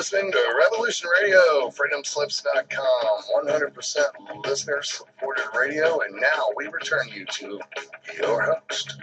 listening to Revolution Radio, freedomslips.com, 100% listener-supported radio, and now we return you to your host.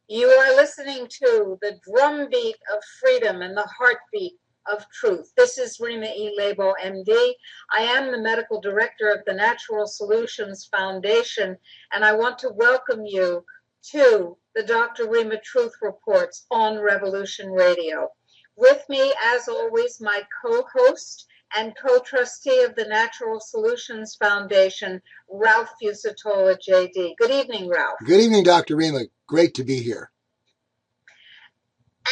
You are listening to the drumbeat of freedom and the heartbeat of truth. This is Rima E. Labo, MD. I am the medical director of the Natural Solutions Foundation, and I want to welcome you to the Dr. Rima Truth Reports on Revolution Radio. With me, as always, my co-host and co-trustee of the Natural Solutions Foundation, Ralph Fusatola, JD. Good evening, Ralph. Good evening, Dr. Rima. Great to be here.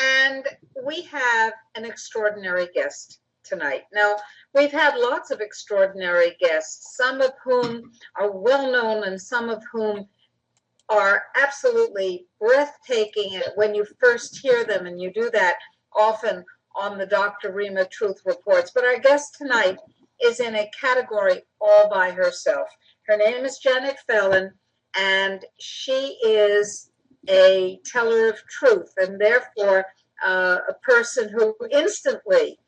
And we have an extraordinary guest tonight. Now, we've had lots of extraordinary guests, some of whom are well known and some of whom are absolutely breathtaking when you first hear them, and you do that often on the Dr. Rima Truth Reports. But our guest tonight is in a category all by herself. Her name is Janet Phalen, and she is a teller of truth, and therefore a person who instantly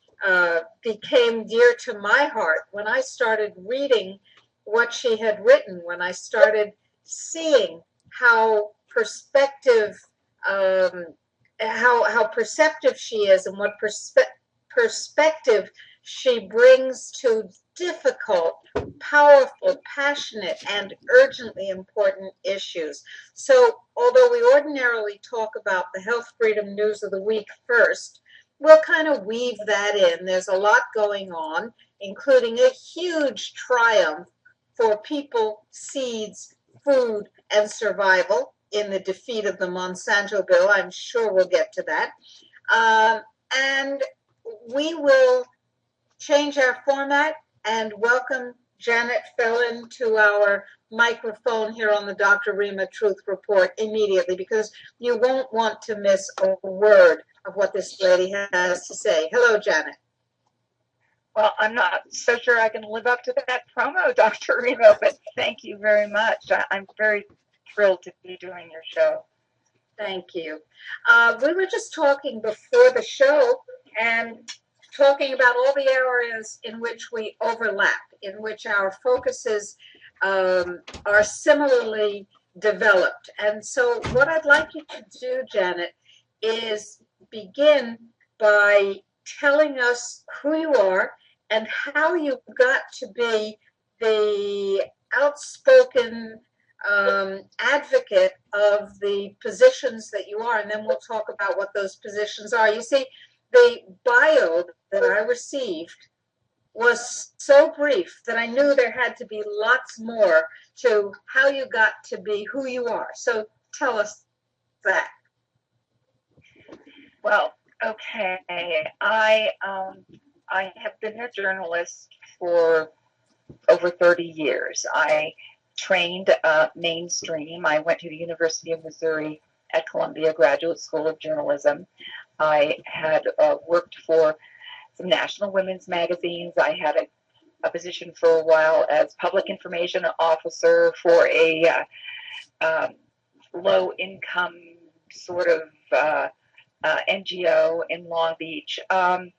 became dear to my heart when I started reading what she had written, when I started seeing how perceptive she is and what perspective she brings to difficult, powerful, passionate, and urgently important issues. So, although we ordinarily talk about the health freedom news of the week first, we'll kind of weave that in. There's a lot going on, including a huge triumph for people, seeds, food, and survival in the defeat of the Monsanto bill. I'm sure we'll get to that. And we will change our format and welcome Janet Phalen to our microphone here on the Dr. Rima Truth Report immediately, because you won't want to miss a word of what this lady has to say. Hello, Janet. Well, I'm not so sure I can live up to that promo, Dr. Rima, but thank you very much. I'm very thrilled to be doing your show. Thank you. We were just talking before the show and talking about all the areas in which we overlap, in which our focuses are similarly developed. And so what I'd like you to do, Janet, is begin by telling us who you are and how you got to be the outspoken advocate of the positions that you are, and then we'll talk about what those positions are. You see, the bio that I received was so brief that I knew there had to be lots more to how you got to be who you are. So tell us that. Well, okay. I have been a journalist for over 30 years. I trained mainstream. I went to the University of Missouri at Columbia Graduate School of Journalism. I had worked for some national women's magazines. I had a position for a while as public information officer for a low-income sort of NGO in Long Beach. But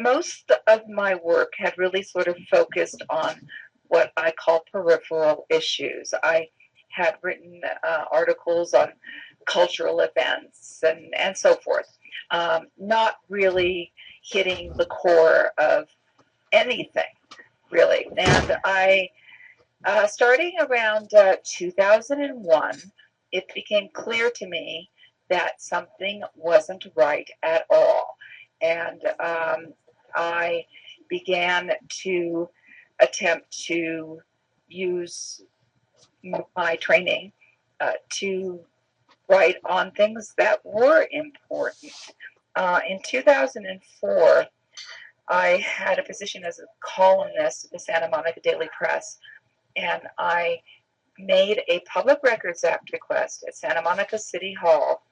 most of my work had really sort of focused on what I call peripheral issues. I had written articles on cultural events and so forth, not really hitting the core of anything, really. And I, starting around 2001, it became clear to me that something wasn't right at all. And I began to attempt to use my training to write on things that were important. In 2004, I had a position as a columnist at the Santa Monica Daily Press, and I made a Public Records Act request at Santa Monica City Hall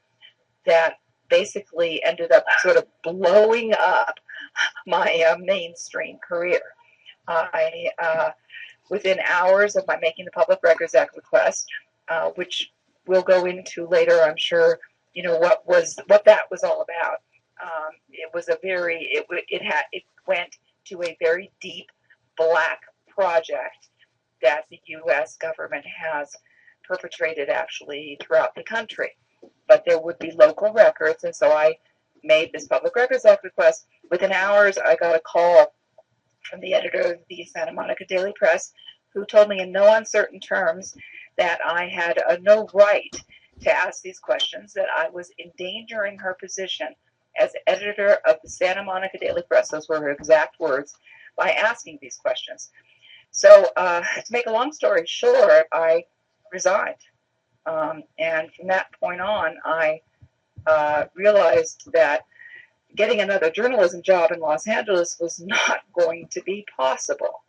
that basically ended up sort of blowing up my mainstream career. I within hours of my making the Public Records Act request, which we'll go into later, I'm sure, what that was all about. It was it went to a very deep black project that the U.S. government has perpetrated actually throughout the country. But there would be local records, and so I made this Public Records Act request. Within hours, I got a call from the editor of the Santa Monica Daily Press, who told me in no uncertain terms that I had no right to ask these questions, that I was endangering her position as editor of the Santa Monica Daily Press, those were her exact words, by asking these questions. So to make a long story short, I resigned. And from that point on, I realized that getting another journalism job in Los Angeles was not going to be possible.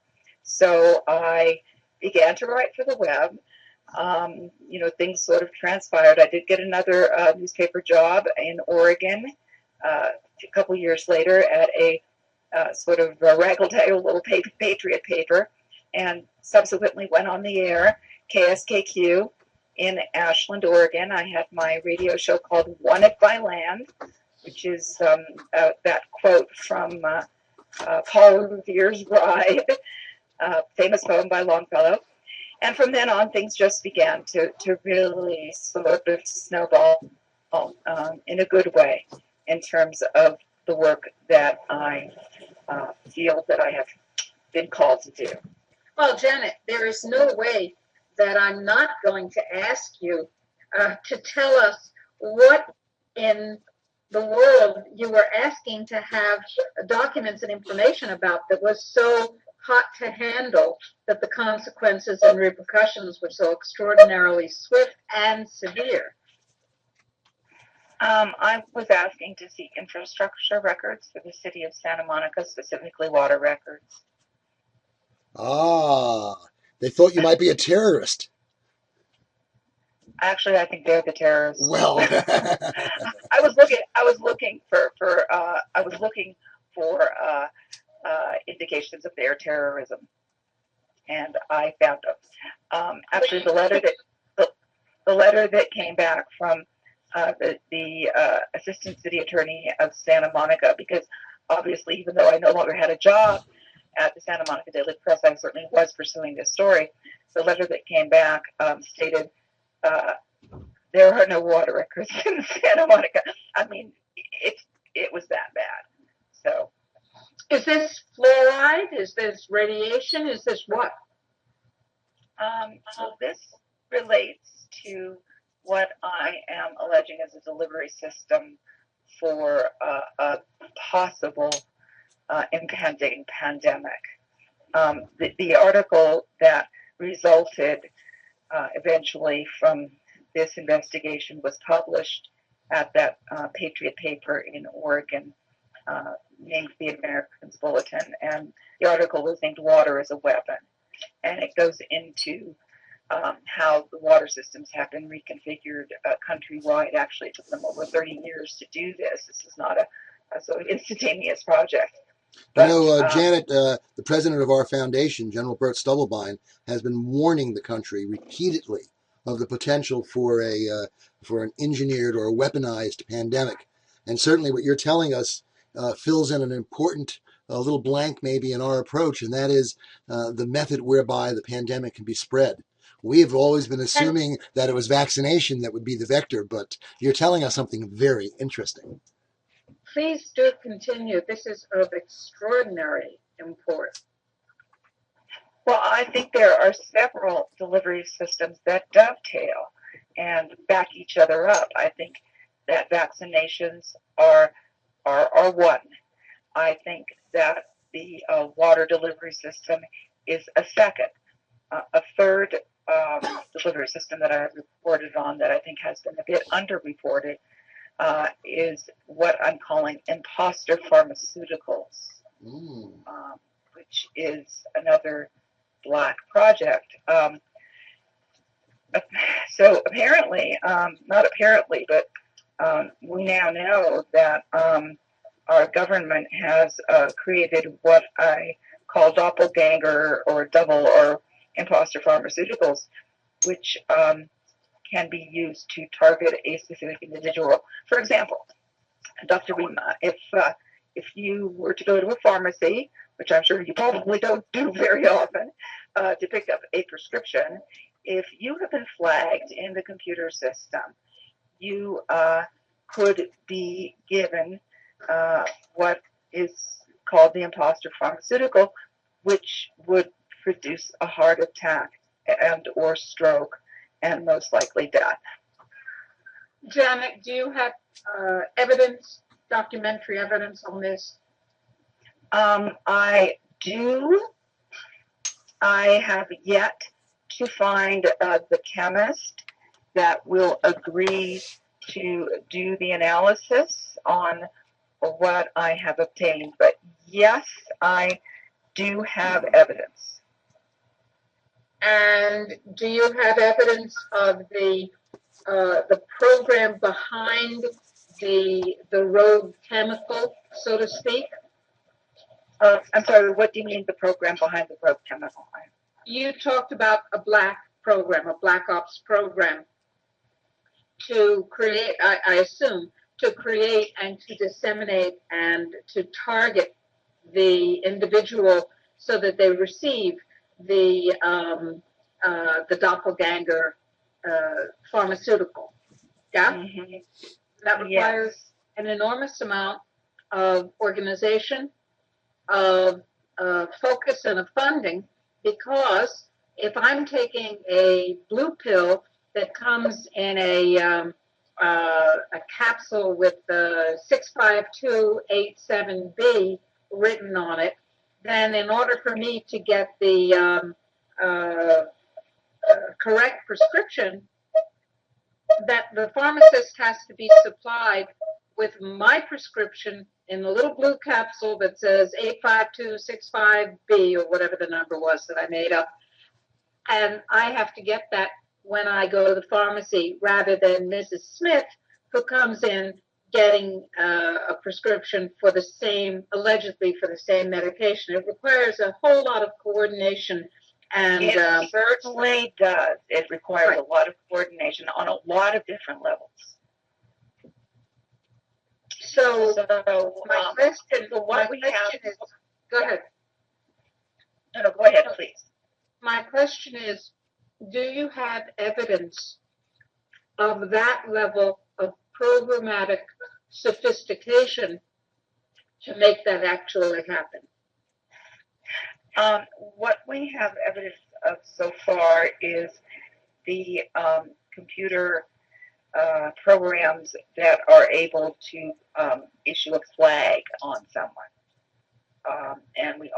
So I began to write for the web. Things sort of transpired. I did get another newspaper job in Oregon a couple years later at a sort of raggle-taggle little patriot paper, and subsequently went on the air, KSKQ, in Ashland, Oregon. I had my radio show called Won It by Land, which is that quote from Paul Revere's Bride, famous poem by Longfellow. And from then on, things just began to really sort of snowball in a good way in terms of the work that I feel that I have been called to do. Well, Janet, there is no way that I'm not going to ask you to tell us what in the world you were asking to have documents and information about that was so hot to handle that the consequences and repercussions were so extraordinarily swift and severe. I was asking to see infrastructure records for the city of Santa Monica, specifically water records. Ah, they thought you might be a terrorist. Actually, I think they're the terrorists. Well, I was looking for indications of their terrorism, and I found them. Actually, the letter that came back from the assistant city attorney of Santa Monica, because obviously, even though I no longer had a job at the Santa Monica Daily Press, I certainly was pursuing this story. The letter that came back stated, there are no water records in Santa Monica. I mean, it was that bad. So, is this fluoride? Is this radiation? Is this what? So this relates to what I am alleging as a delivery system for a possible impending pandemic. The article that resulted eventually from this investigation was published at that Patriot paper in Oregon, named the American's Bulletin, and the article was named Water as a Weapon. And it goes into how the water systems have been reconfigured countrywide. Actually, it took them over 30 years to do this. This is not a sort of instantaneous project. But, Janet, the president of our foundation, General Bert Stubblebine, has been warning the country repeatedly of the potential for an engineered or a weaponized pandemic. And certainly what you're telling us fills in an important little blank maybe in our approach, and that is the method whereby the pandemic can be spread. We have always been assuming that it was vaccination that would be the vector, but you're telling us something very interesting. Please do continue. This is of extraordinary import. Well, I think there are several delivery systems that dovetail and back each other up. I think that vaccinations are one. I think that the water delivery system is a second. A third delivery system that I have reported on that I think has been a bit underreported is what I'm calling imposter pharmaceuticals, which is another Black project. So apparently, not apparently, but we now know that our government has created what I call doppelganger or double or imposter pharmaceuticals, which can be used to target a specific individual. For example, Dr. Rima, if you were to go to a pharmacy, which I'm sure you probably don't do very often, to pick up a prescription, if you have been flagged in the computer system, you could be given what is called the imposter pharmaceutical, which would produce a heart attack and or stroke and most likely death. Janet, do you have evidence, documentary evidence on this? I do. I have yet to find the chemist that will agree to do the analysis on what I have obtained. But yes, I do have evidence. And do you have evidence of the program behind the rogue chemical, so to speak? I'm sorry, what do you mean the program behind the rogue chemical? You talked about a black program, a black ops program to create, I assume, to create and to disseminate and to target the individual so that they receive the doppelganger pharmaceutical. Yeah? Mm-hmm. That requires an enormous amount of organization, of focus, and of funding, because if I'm taking a blue pill that comes in a capsule with 65287B written on it, then in order for me to get the correct prescription, that the pharmacist has to be supplied with my prescription in a little blue capsule that says 85265B or whatever the number was that I made up. And I have to get that when I go to the pharmacy, rather than Mrs. Smith, who comes in getting a prescription for the same, allegedly for the same medication. It requires a whole lot of coordination. And it certainly does. It requires a lot of coordination on a lot of different levels. So my question, go ahead. No, go ahead, please. My question is, do you have evidence of that level of programmatic sophistication to make that actually happen? What we have evidence of so far is the computer programs that are able to issue a flag on someone. And we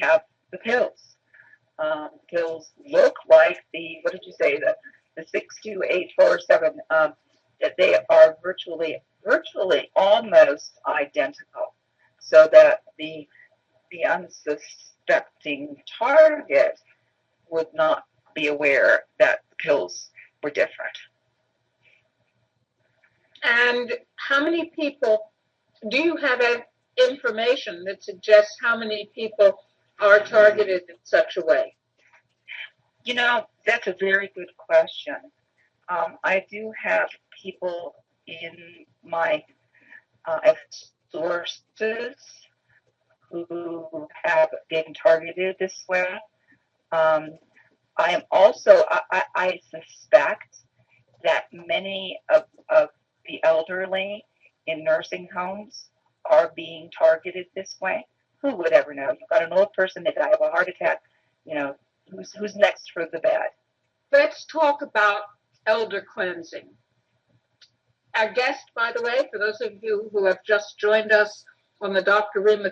have the pills. Pills look like the 62847, that they are virtually almost identical, so that the unsuspecting target would not be aware that the pills were different. And how many people, do you have information that suggests how many people are targeted in such a way? You know, that's a very good question. I do have people in my sources who have been targeted this way. I am also, I suspect that many of the elderly in nursing homes are being targeted this way. Who would ever know? You've got an old person that died of a heart attack, you know, who's next for the bed? Let's talk about elder cleansing. Our guest, by the way, for those of you who have just joined us on the Dr. Rima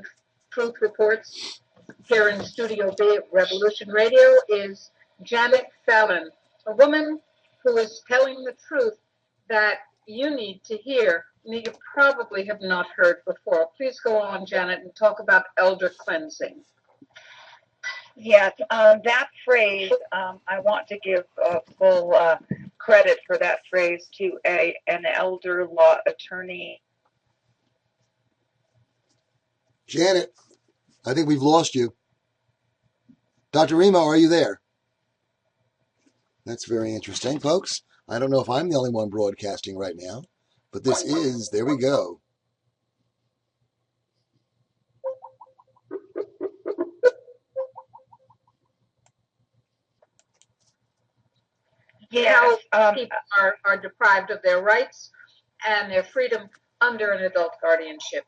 Truth Reports here in Studio B at Revolution Radio, is Janet Phalen, a woman who is telling the truth that you need to hear, and you probably have not heard before. Please go on, Janet, and talk about elder cleansing. Yeah, that phrase, I want to give full credit for that phrase to an elder law attorney. Janet, I think we've lost you. Dr. Rima, are you there? That's very interesting, folks. I don't know if I'm the only one broadcasting right now, but this is, there we go. How people are deprived of their rights and their freedom under an adult guardianship.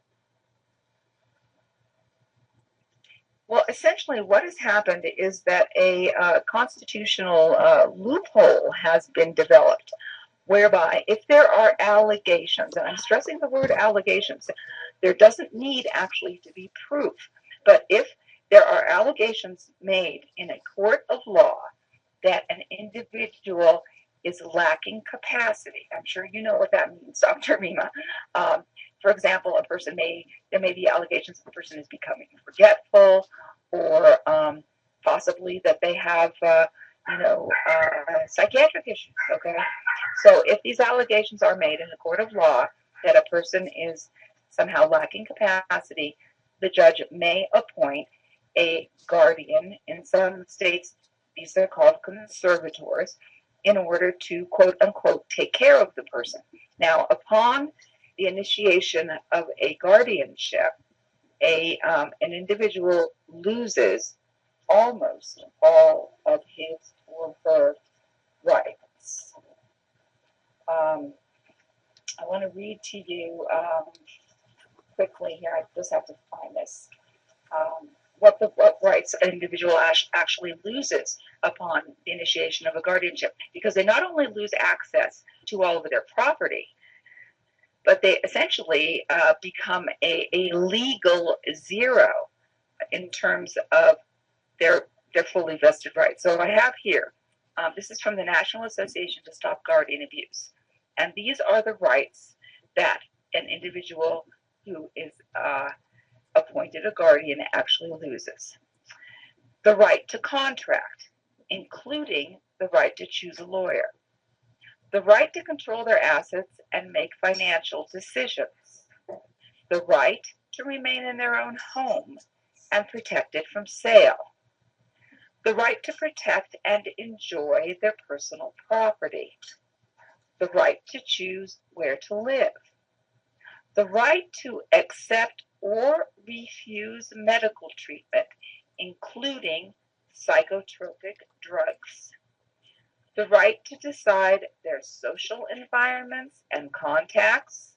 Well, essentially, what has happened is that a constitutional loophole has been developed, whereby if there are allegations, and I'm stressing the word allegations, there doesn't need actually to be proof, but if there are allegations made in a court of law that an individual is lacking capacity, I'm sure you know what that means, Dr. Rima. For example, there may be allegations that the person is becoming forgetful, or possibly that they have, psychiatric issues. Okay, so if these allegations are made in the court of law that a person is somehow lacking capacity, the judge may appoint a guardian. In some states, these are called conservators, in order to, quote unquote, take care of the person. Now, upon the initiation of a guardianship, an individual loses almost all of his or her rights. I want to read to you quickly here. I just have to find this. What rights an individual actually loses upon the initiation of a guardianship, because they not only lose access to all of their property, but they essentially become a legal zero in terms of their fully vested rights. So I have here, this is from the National Association to Stop Guardian Abuse, and these are the rights that an individual who is appointed a guardian actually loses. The right to contract, including the right to choose a lawyer. The right to control their assets and make financial decisions. The right to remain in their own home and protect it from sale. The right to protect and enjoy their personal property. The right to choose where to live. The right to accept or refuse medical treatment, including psychotropic drugs. The right to decide their social environments and contacts.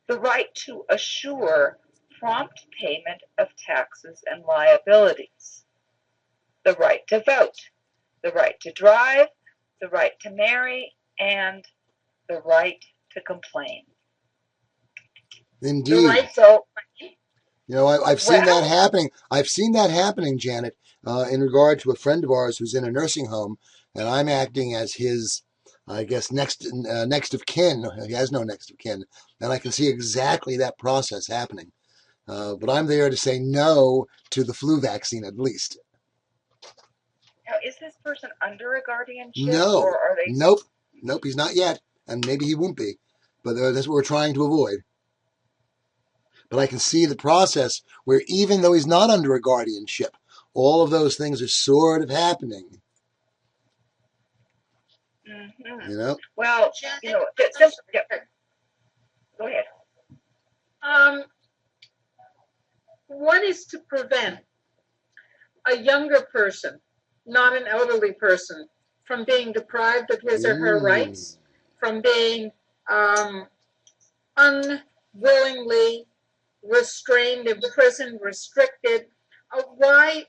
The right to assure prompt payment of taxes and liabilities. The right to vote. The right to drive. The right to marry. And the right to complain. Indeed. The right to You know, I've seen that happening. I've seen that happening, Janet, in regard to a friend of ours who's in a nursing home, and I'm acting as his, I guess, next of kin. He has no next of kin, and I can see exactly that process happening. But I'm there to say no to the flu vaccine, at least. Now, is this person under a guardianship? No. Or are they... Nope, he's not yet, and maybe he won't be. But that's what we're trying to avoid. But I can see the process where even though he's not under a guardianship, all of those things are sort of happening. Mm-hmm. You know? Well, you know, yeah. Go ahead. What is to prevent a younger person, not an elderly person, from being deprived of his or her rights, from being unwillingly restrained, imprisoned, restricted? Why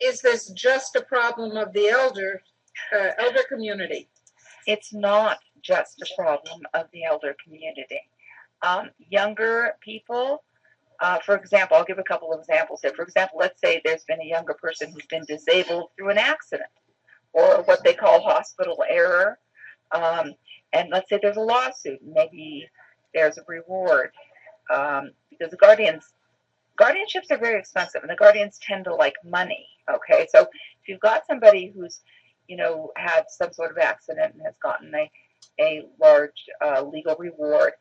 is this just a problem of the elder community? It's not just a problem of the elder community. Younger people, for example, I'll give a couple of examples here. For example, let's say there's been a younger person who's been disabled through an accident or what they call hospital error. And let's say there's a lawsuit. Maybe there's a reward. Because the guardianships are very expensive, and the guardians tend to like money. Okay, so if you've got somebody who's, you know, had some sort of accident and has gotten a large legal reward,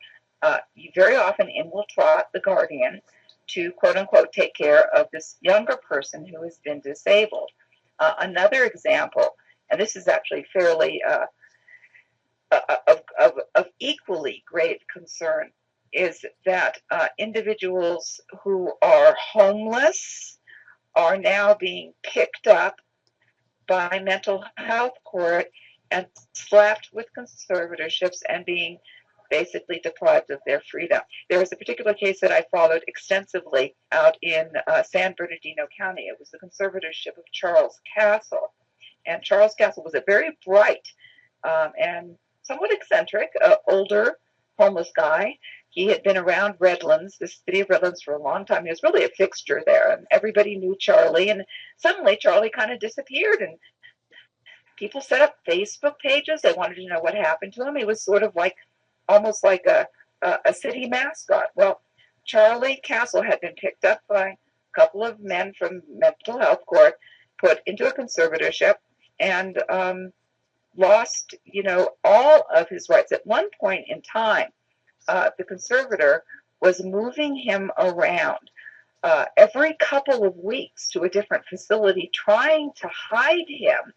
you very often infiltrate the guardian to, quote unquote, take care of this younger person who has been disabled. Another example, and this is actually fairly of equally grave concern, is that individuals who are homeless are now being picked up by mental health court and slapped with conservatorships and being basically deprived of their freedom. There was a particular case that I followed extensively out in San Bernardino County. It was the conservatorship of Charles Castle. And Charles Castle was a very bright and somewhat eccentric, older homeless guy. He had been around Redlands, the city of Redlands, for a long time. He was really a fixture there, and everybody knew Charlie. And suddenly Charlie kind of disappeared, and people set up Facebook pages. They wanted to know what happened to him. He was sort of like, almost like a city mascot. Well, Charlie Castle had been picked up by a couple of men from mental health court, put into a conservatorship, and lost, all of his rights. At one point in time, the conservator was moving him around every couple of weeks to a different facility, trying to hide him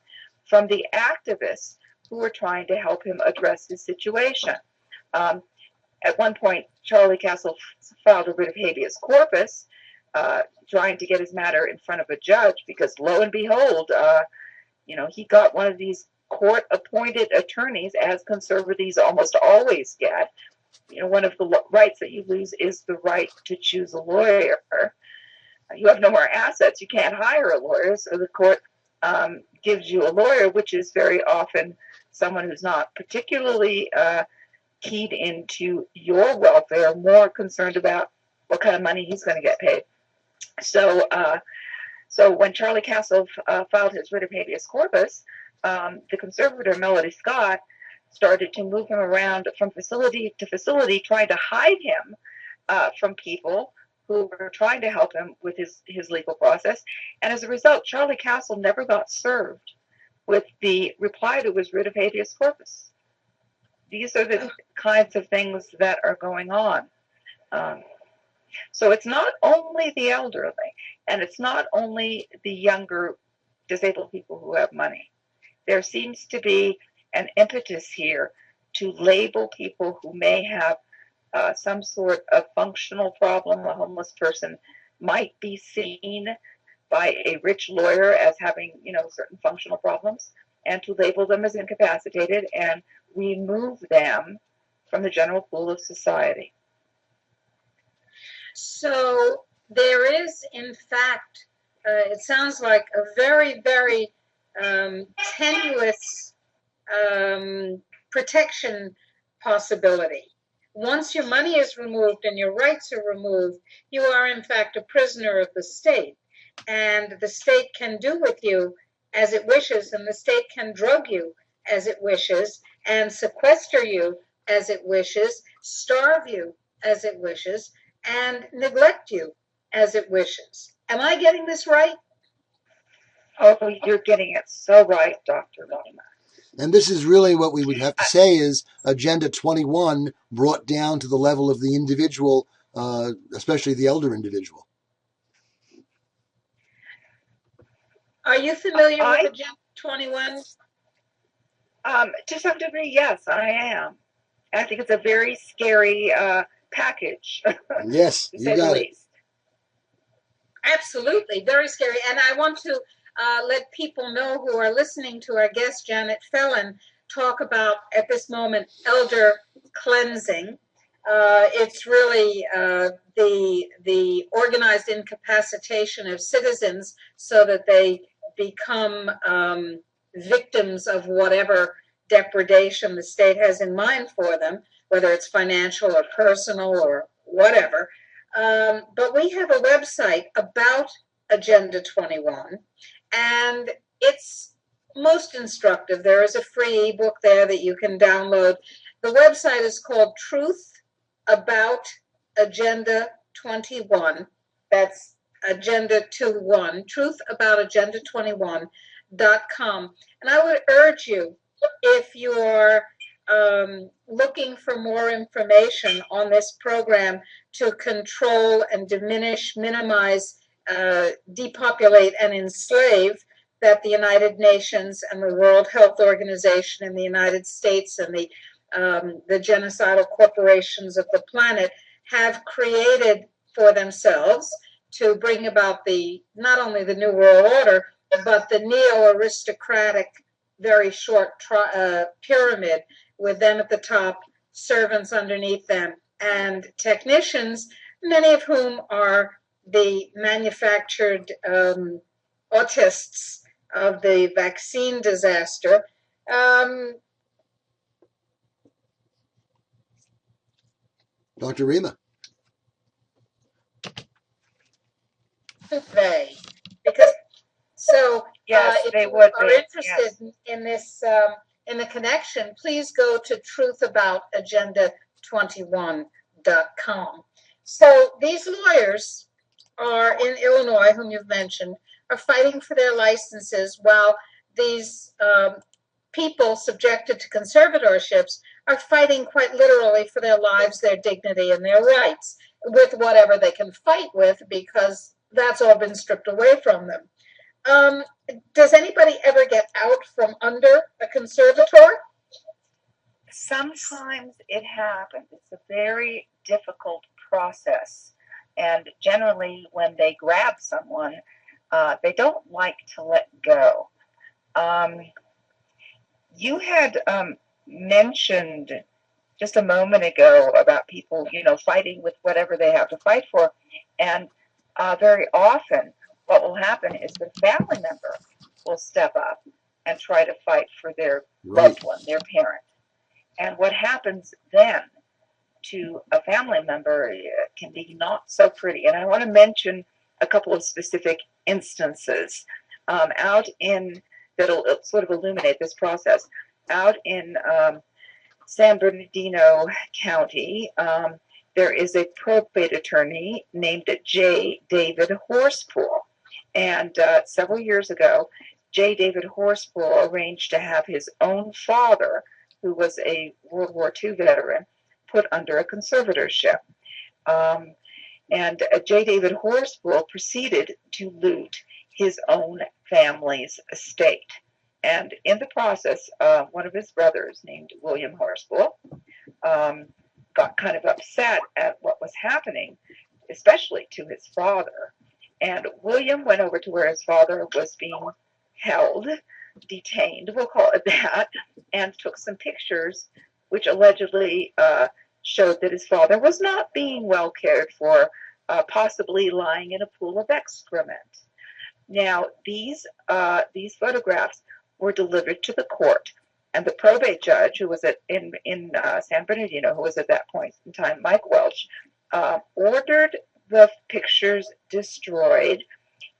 from the activists who were trying to help him address his situation. At one point, Charlie Castle filed a writ of habeas corpus, trying to get his matter in front of a judge, because lo and behold, he got one of these court-appointed attorneys, as conservatives almost always get. One of the rights that you lose is the right to choose a lawyer. You have no more assets. You can't hire a lawyer, so the court gives you a lawyer, which is very often someone who's not particularly keyed into your welfare, more concerned about what kind of money he's going to get paid. So when Charlie Castle filed his writ of habeas corpus, the conservator, Melody Scott, started to move him around from facility to facility, trying to hide him from people who were trying to help him with his legal process. And as a result, Charlie Castle never got served with the reply to his writ of habeas corpus. These are the kinds of things that are going on. So it's not only the elderly, and it's not only the younger disabled people who have money. There seems to be an impetus here to label people who may have some sort of functional problem. A homeless person might be seen by a rich lawyer as having, certain functional problems, and to label them as incapacitated and remove them from the general pool of society. So there is, in fact, it sounds like a very, very tenuous protection possibility. Once your money is removed and your rights are removed, you are in fact a prisoner of the state, and the state can do with you as it wishes, and the state can drug you as it wishes, and sequester you as it wishes, starve you as it wishes, and neglect you as it wishes. Am I getting this right? Oh, you're getting it so right, Dr. Rima. And this is really what we would have to say is Agenda 21 brought down to the level of the individual, especially the elder individual. Are you familiar with Agenda 21? To some degree, yes, I am. I think it's a very scary package. Yes, you got it. Absolutely, very scary. And I want to let people know who are listening to our guest, Janet Phalen, talk about, at this moment, elder cleansing. It's really the organized incapacitation of citizens so that they become victims of whatever depredation the state has in mind for them, whether it's financial or personal or whatever. But we have a website about Agenda 21, and it's most instructive. There is a free ebook there that you can download. The website is called Truth About Agenda 21. That's Agenda 21, truthaboutagenda21.com. And I would urge you, if you are looking for more information on this program to control and diminish, minimize, depopulate, and enslave that the United Nations and the World Health Organization in the United States and the genocidal corporations of the planet have created for themselves to bring about not only the New World Order, but the neo-aristocratic, very short pyramid with them at the top, servants underneath them, and technicians, many of whom are the manufactured autists of the vaccine disaster. Dr. Rima. They, because so yes, if they you would are be. interested Yes. in this in the connection, please go to truthaboutagenda21.com. So these lawyers are in Illinois, whom you've mentioned, are fighting for their licenses while these people subjected to conservatorships are fighting quite literally for their lives, their dignity, and their rights with whatever they can fight with, because that's all been stripped away from them. Does anybody ever get out from under a conservator? Sometimes it happens. It's a very difficult process. And generally, when they grab someone, they don't like to let go. You had mentioned just a moment ago about people, fighting with whatever they have to fight for. And very often, what will happen is the family member will step up and try to fight for their loved one, their parent. And what happens then to a family member can be not so pretty. And I want to mention a couple of specific instances that'll sort of illuminate this process. Out in San Bernardino County, there is a probate attorney named J. David Horsepool. And several years ago, J. David Horsepool arranged to have his own father, who was a World War II veteran, put under a conservatorship. And J. David Horsepool proceeded to loot his own family's estate. And in the process, one of his brothers, named William Horsepool, got kind of upset at what was happening, especially to his father. And William went over to where his father was being held, detained, we'll call it that, and took some pictures which allegedly showed that his father was not being well cared for, possibly lying in a pool of excrement. Now, these photographs were delivered to the court, and the probate judge, who was in San Bernardino, who was at that point in time Mike Welch, ordered the pictures destroyed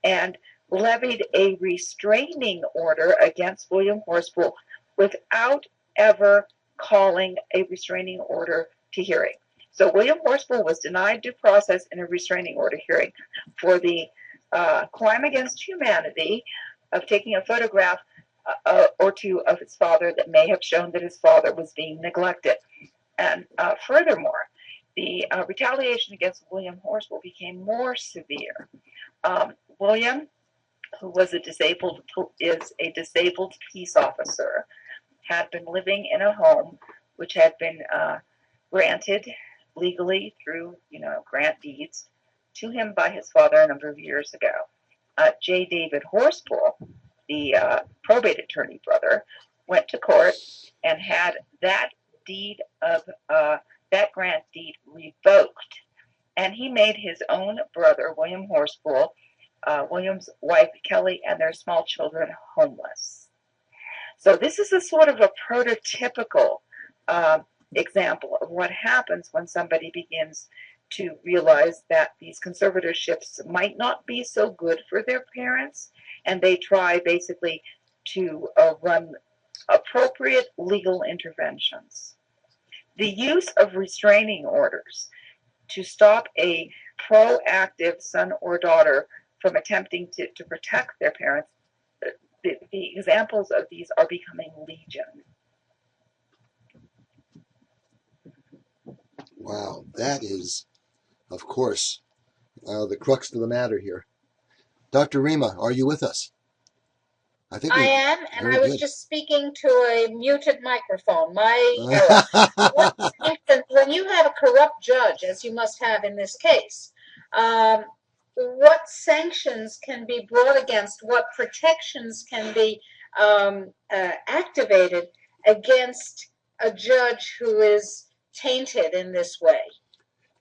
and levied a restraining order against William Horsepool without ever calling a restraining order to hearing. So William Horsepool was denied due process in a restraining order hearing for the crime against humanity of taking a photograph or two of his father that may have shown that his father was being neglected. And furthermore, the retaliation against William Horsepool became more severe. William, who was is a disabled peace officer, had been living in a home which had been granted legally through, grant deeds to him by his father a number of years ago. J. David Horsepool, the probate attorney brother, went to court and had that grant deed revoked, and he made his own brother, William Horsepool, William's wife Kelly, and their small children homeless. So this is a sort of a prototypical example of what happens when somebody begins to realize that these conservatorships might not be so good for their parents, and they try basically to run appropriate legal interventions. The use of restraining orders to stop a proactive son or daughter from attempting to protect their parents, the examples of these are becoming legion. Wow, that is, of course, the crux of the matter here. Dr. Rima, are you with us? I think I we am, and I very was good. just speaking to a muted microphone. My error. What sanctions, when you have a corrupt judge, as you must have in this case, what sanctions can be brought against, what protections can be activated against a judge who is tainted in this way?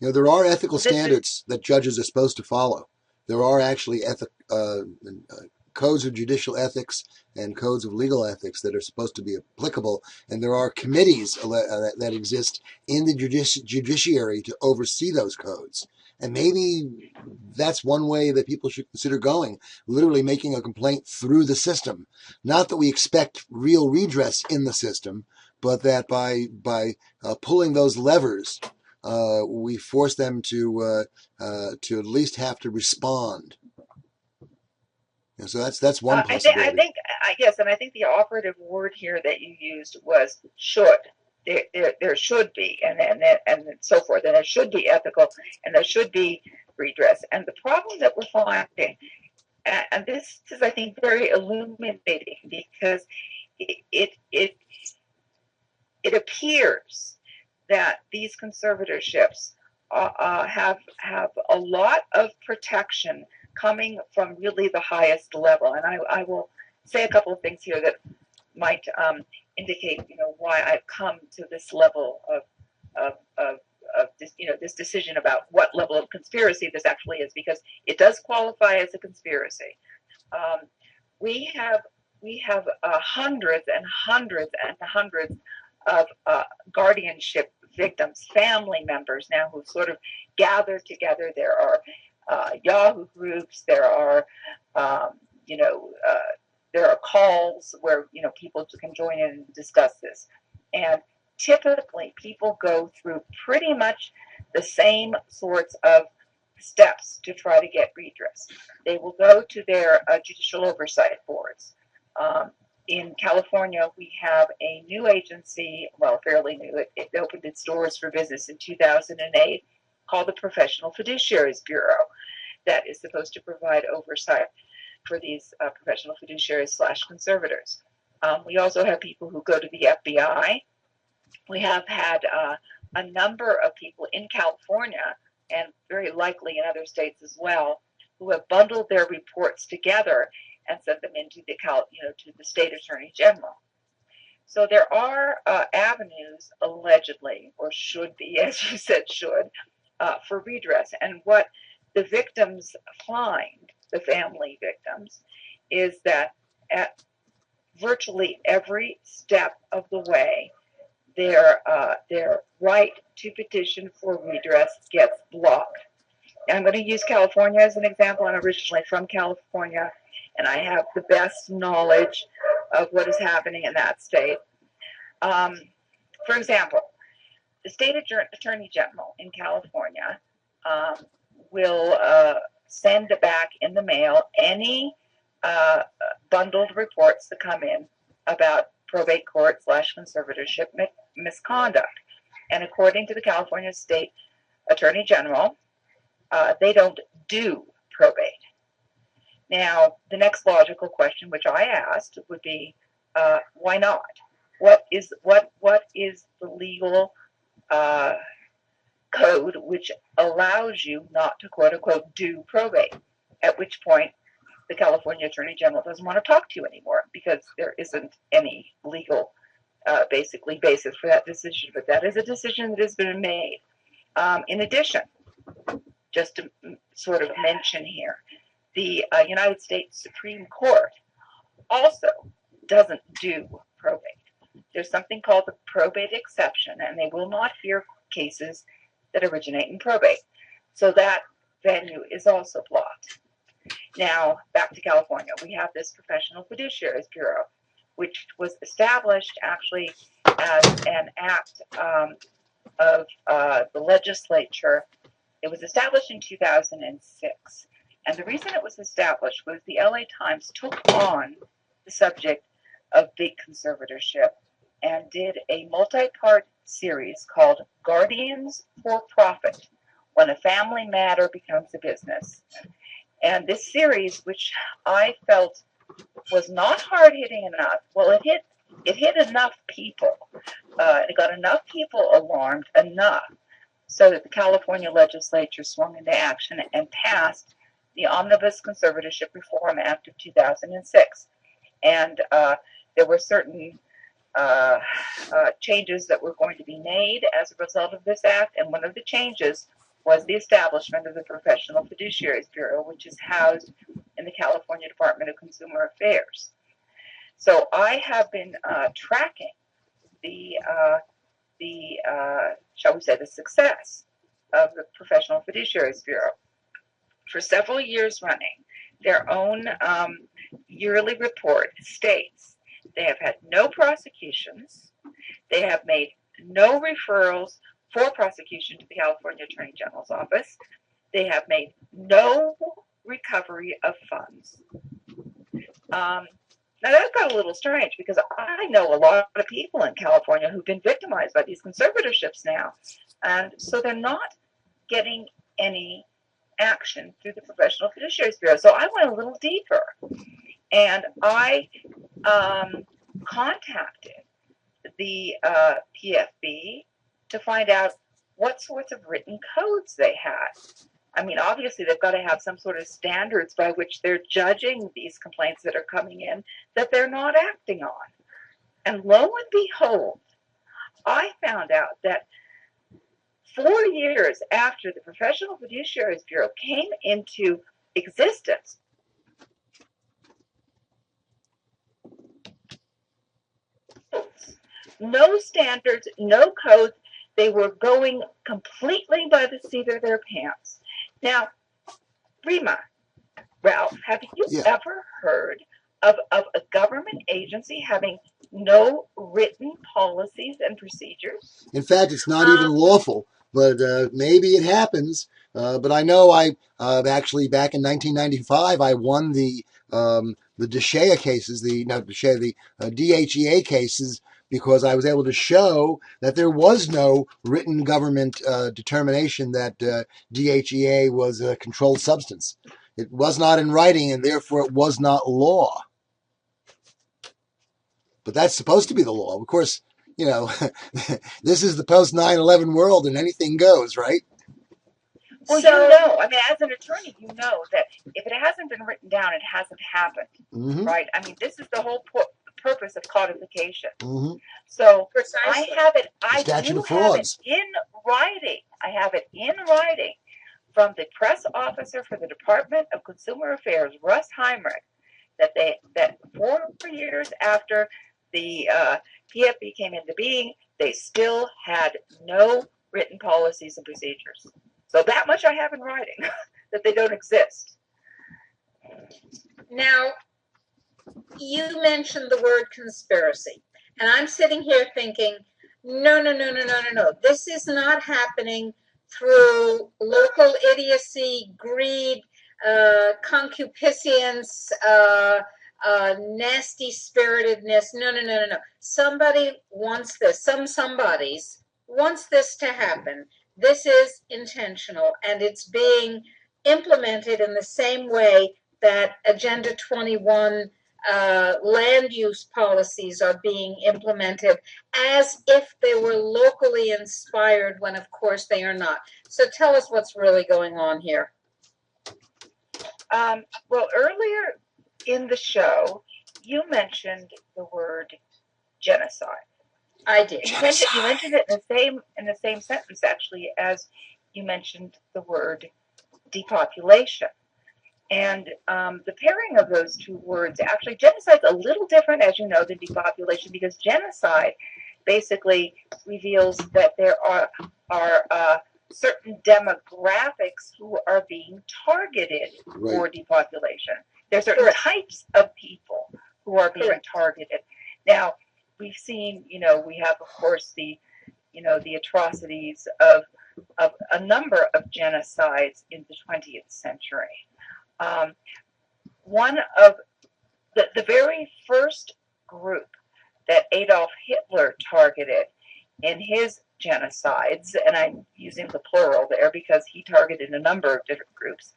There are ethical This is standards that judges are supposed to follow. There are actually codes of judicial ethics and codes of legal ethics that are supposed to be applicable, and there are committees that exist in the judiciary to oversee those codes. And maybe that's one way that people should consider going, literally making a complaint through the system. Not that we expect real redress in the system, but that by pulling those levers, we force them to at least have to respond. And so that's one possibility. Yes, and I think the operative word here that you used was should. There should be, and so forth, and there should be ethical, and there should be redress. And the problem that we're finding, and this is, I think, very illuminating, because it appears that these conservatorships have a lot of protection coming from really the highest level. And I will say a couple of things here that might indicate, why I've come to this level of this, this decision about what level of conspiracy this actually is, because it does qualify as a conspiracy. We have hundreds and hundreds and hundreds of guardianship victims, family members now who sort of gather together. There are Yahoo groups. There are, there are calls where people can join in and discuss this. And typically, people go through pretty much the same sorts of steps to try to get redress. They will go to their judicial oversight boards. In California, we have a new agency, well, fairly new. It opened its doors for business in 2008, called the Professional Fiduciaries Bureau, that is supposed to provide oversight for these professional fiduciaries / conservators. We also have people who go to the FBI. We have had a number of people in California, and very likely in other states as well, who have bundled their reports together and sent them into to the state attorney general. So there are avenues, allegedly, or should be, as you said, for redress. And what the victims find, the family victims, is that at virtually every step of the way, their right to petition for redress gets blocked. And I'm going to use California as an example. I'm originally from California, and I have the best knowledge of what is happening in that state. For example, the state attorney general in California will send back in the mail any bundled reports that come in about probate court / conservatorship misconduct. And according to the California State Attorney General, they don't do probate. Now, the next logical question, which I asked, would be, why not? What is the legal code which allows you not to, quote unquote, do probate? At which point, the California Attorney General doesn't want to talk to you anymore, because there isn't any legal, basis for that decision. But that is a decision that has been made. In addition, just to sort of mention here, the United States Supreme Court also doesn't do probate. There's something called the probate exception, and they will not hear cases that originate in probate. So that venue is also blocked. Now, back to California. We have this Professional Fiduciaries Bureau, which was established actually as an act of the legislature. It was established in 2006. And the reason it was established was the LA Times took on the subject of big conservatorship and did a multi-part series called Guardians for Profit: When a Family Matter Becomes a Business. And this series, which I felt was not hard hitting enough. Well, it hit enough people. It got enough people alarmed enough so that the California legislature swung into action and passed the Omnibus Conservatorship Reform Act of 2006. And there were certain changes that were going to be made as a result of this act. And one of the changes was the establishment of the Professional Fiduciaries Bureau, which is housed in the California Department of Consumer Affairs. So I have been tracking the shall we say, the success of the Professional Fiduciaries Bureau for several years running. Their own yearly report states they have had no prosecutions, they have made no referrals for prosecution to the California Attorney General's office, they have made no recovery of funds. Now that got a little strange because I know a lot of people in California who've been victimized by these conservatorships now, and so they're not getting any action through the Professional Fiduciaries Bureau. So I went a little deeper, and I contacted the PFB to find out what sorts of written codes they had. I mean, obviously, they've got to have some sort of standards by which they're judging these complaints that are coming in that they're not acting on. And lo and behold, I found out that 4 years after the Professional Fiduciaries Bureau came into existence, no standards, no codes. They were going completely by the seat of their pants. Now, Rima, Ralph, have you ever heard of a government agency having no written policies and procedures? In fact, it's not even lawful, but maybe it happens. But I know I actually back in 1995 I won the DSHEA cases, the DHEA cases, because I was able to show that there was no written government determination that DHEA was a controlled substance. It was not in writing, and therefore it was not law. But that's supposed to be the law. Of course, you know, this is the post 9/11 world, and anything goes, right? Well, so, you know, I mean, as an attorney, you know that if it hasn't been written down, it hasn't happened, right? I mean, this is the whole purpose of codification. So precisely. I have it. I do have it in writing. I have it in writing from the press officer for the Department of Consumer Affairs, Russ Heinrich, that 4 years after the PFB came into being, they still had no written policies and procedures. So that much I have in writing, that they don't exist. Now, you mentioned the word conspiracy, and I'm sitting here thinking, no. This is not happening through local idiocy, greed, concupiscence, nasty spiritedness. No. Somebody wants this. Some somebodies wants this to happen. This is intentional, and it's being implemented in the same way that Agenda 21 land use policies are being implemented, as if they were locally inspired, when of course they are not. So tell us what's really going on here. Well, earlier in the show, you mentioned the word genocide. I did. You mentioned it in the same sentence, actually, as you mentioned the word depopulation. And the pairing of those two words, actually, genocide's a little different, as you know, than depopulation, because genocide basically reveals that there are certain demographics who are being targeted for depopulation. There are certain types of people who are being targeted. Now, we've seen, we have, of course, the atrocities of a number of genocides in the 20th century. One of the very first group that Adolf Hitler targeted in his genocides, and I'm using the plural there because he targeted a number of different groups.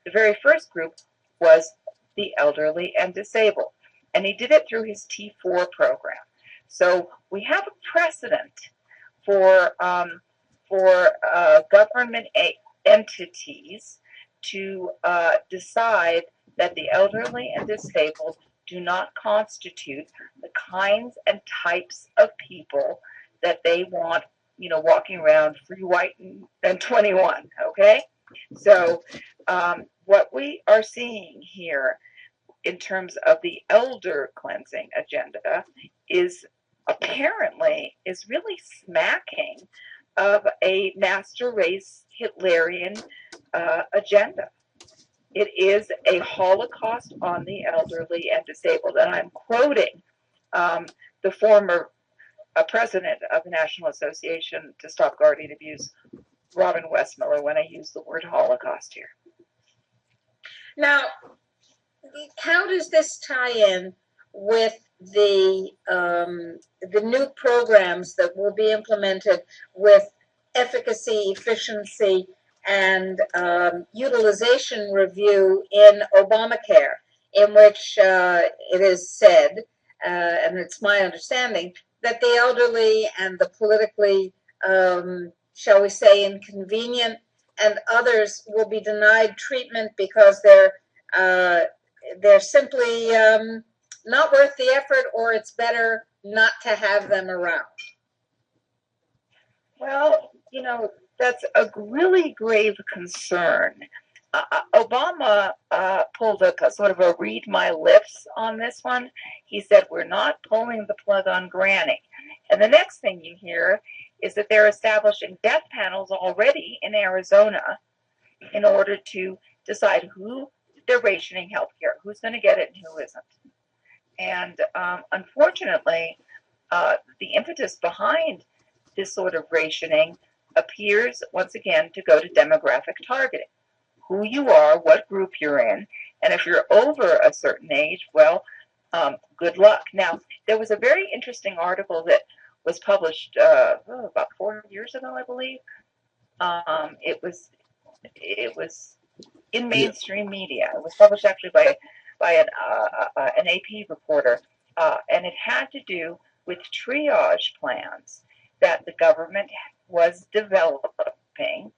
The very first group was the elderly and disabled. And he did it through his T4 program. So we have a precedent for government entities to decide that the elderly and disabled do not constitute the kinds and types of people that they want, walking around free, white, and 21. Okay, so what we are seeing here in terms of the elder cleansing agenda is really smacking of a master race Hitlerian agenda. It is a Holocaust on the elderly and disabled. And I'm quoting the former president of the National Association to Stop Guardian Abuse, Robin Westmiller, when I use the word Holocaust here. Now, how does this tie in with the new programs that will be implemented with efficacy, efficiency, and utilization review in Obamacare, in which it is said, and it's my understanding, that the elderly and the politically, shall we say, inconvenient and others will be denied treatment because they're simply not worth the effort, or it's better not to have them around. Well, that's a really grave concern. Obama pulled a sort of a read my lips on this one. He said, we're not pulling the plug on Granny. And the next thing you hear is that they're establishing death panels already in Arizona in order to decide who they're rationing healthcare, who's going to get it and who isn't. And unfortunately, the impetus behind this sort of rationing appears once again to go to demographic targeting. Who you are, what group you're in, and if you're over a certain age, well, good luck. Now, there was a very interesting article that was published about 4 years ago, I believe. It was in mainstream media. It was published actually by an AP reporter, and it had to do with triage plans that the government was developing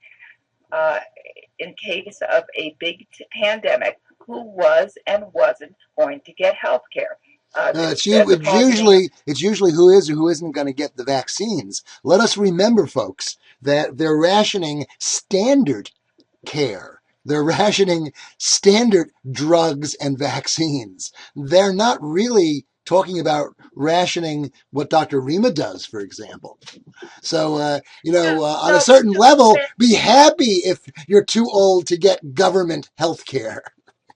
in case of a big pandemic, who was and wasn't going to get health care. It's usually who is or who isn't going to get the vaccines. Let us remember, folks, that they're rationing standard care. They're rationing standard drugs and vaccines. They're not really talking about rationing what Dr. Rima does, for example. So, on a certain level, be happy if you're too old to get government health care.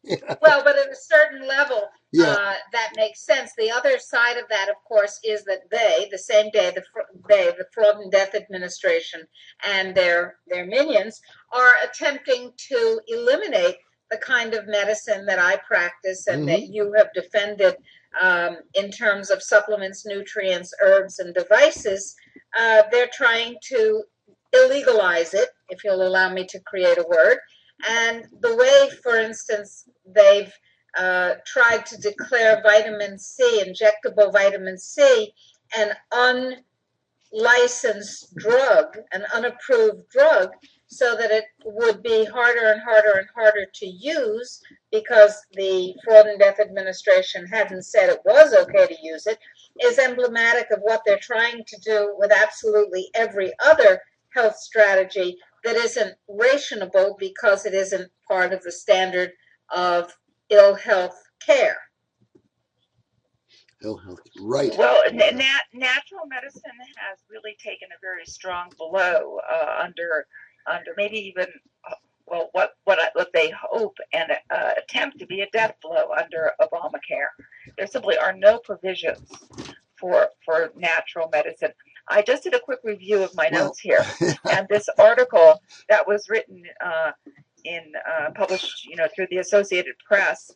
Well, but at a certain level, that makes sense. The other side of that, of course, is that the Fraud and Death Administration and their minions are attempting to eliminate the kind of medicine that I practice and that you have defended in terms of supplements, nutrients, herbs, and devices. They're trying to illegalize it, if you'll allow me to create a word. And the way, for instance, they've tried to declare vitamin C, injectable vitamin C, an unlicensed drug, an unapproved drug, so that it would be harder and harder and harder to use because the Fraud and Death Administration hadn't said it was okay to use it, is emblematic of what they're trying to do with absolutely every other health strategy that isn't rationable because it isn't part of the standard of ill health care. Ill health, right. Well, natural medicine has really taken a very strong blow under maybe even what they hope and attempt to be a death blow under Obamacare. There simply are no provisions for natural medicine. I just did a quick review of my notes here, and this article that was written published through the Associated Press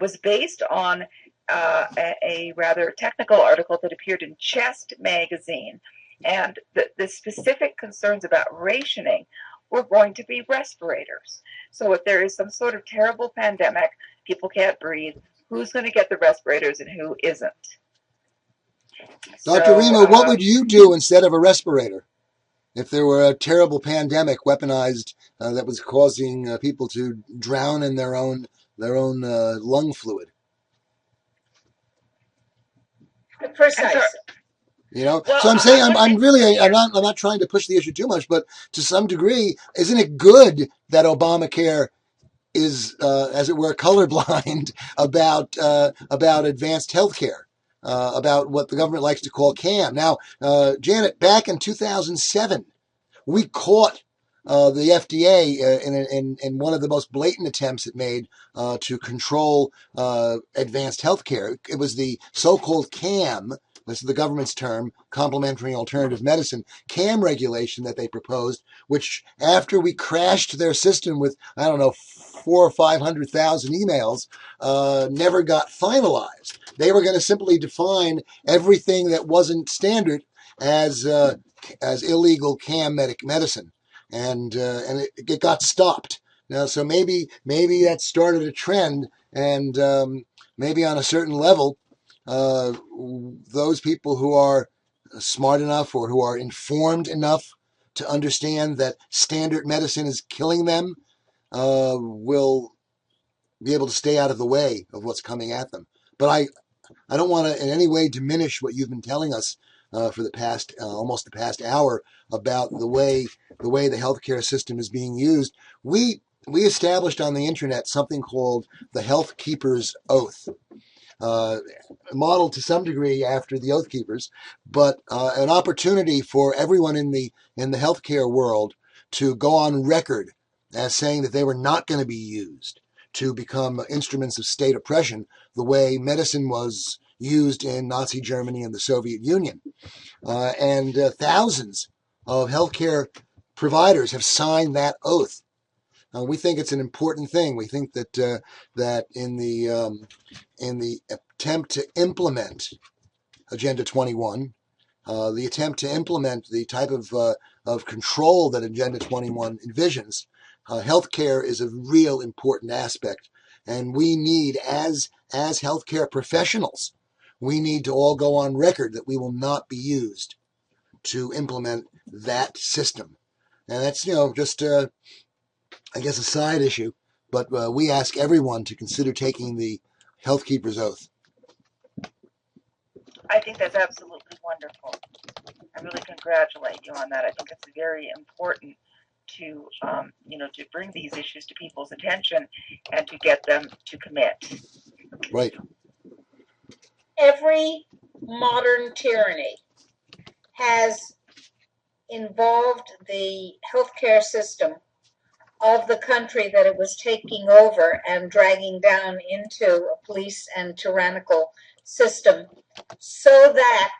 was based on a rather technical article that appeared in Chest magazine, and the specific concerns about rationing were going to be respirators. So if there is some sort of terrible pandemic, people can't breathe, who's going to get the respirators and who isn't? Dr. Rima, what would you do instead of a respirator if there were a terrible pandemic weaponized that was causing people to drown in their own lung fluid? Precise. You know, Well, so I'm saying I'm not trying to push the issue too much, but to some degree, isn't it good that Obamacare is, as it were, colorblind about advanced health care, about what the government likes to call CAM? Now, Janet, back in 2007, we caught the FDA in one of the most blatant attempts it made to control advanced healthcare. It was the so-called CAM, this is the government's term, complementary alternative medicine, CAM regulation that they proposed, which after we crashed their system with, I don't know, 400,000 or 500,000 emails, never got finalized. They were going to simply define everything that wasn't standard as illegal CAM medicine, and it got stopped. Now, so maybe that started a trend, and maybe on a certain level, those people who are smart enough or who are informed enough to understand that standard medicine is killing them will be able to stay out of the way of what's coming at them. But I don't want to in any way diminish what you've been telling us for the past almost the past hour about the way the healthcare system is being used. We established on the internet something called the Health Keeper's Oath, modeled to some degree after the Oath Keepers, but an opportunity for everyone in the healthcare world to go on record as saying that they were not going to be used to become instruments of state oppression the way medicine was used in Nazi Germany and the Soviet Union. And thousands of healthcare providers have signed that oath. We think it's an important thing. We think that that in the attempt to implement Agenda 21, the attempt to implement the type of control that Agenda 21 envisions, healthcare is a real important aspect, and we need, as healthcare professionals, we need to all go on record that we will not be used to implement that system. And that's just I guess a side issue, but we ask everyone to consider taking the Health Keeper's Oath. I think that's absolutely wonderful. I really congratulate you on that. I think it's very important to, to bring these issues to people's attention and to get them to commit. Right. Every modern tyranny has involved the healthcare system of the country that it was taking over and dragging down into a police and tyrannical system so that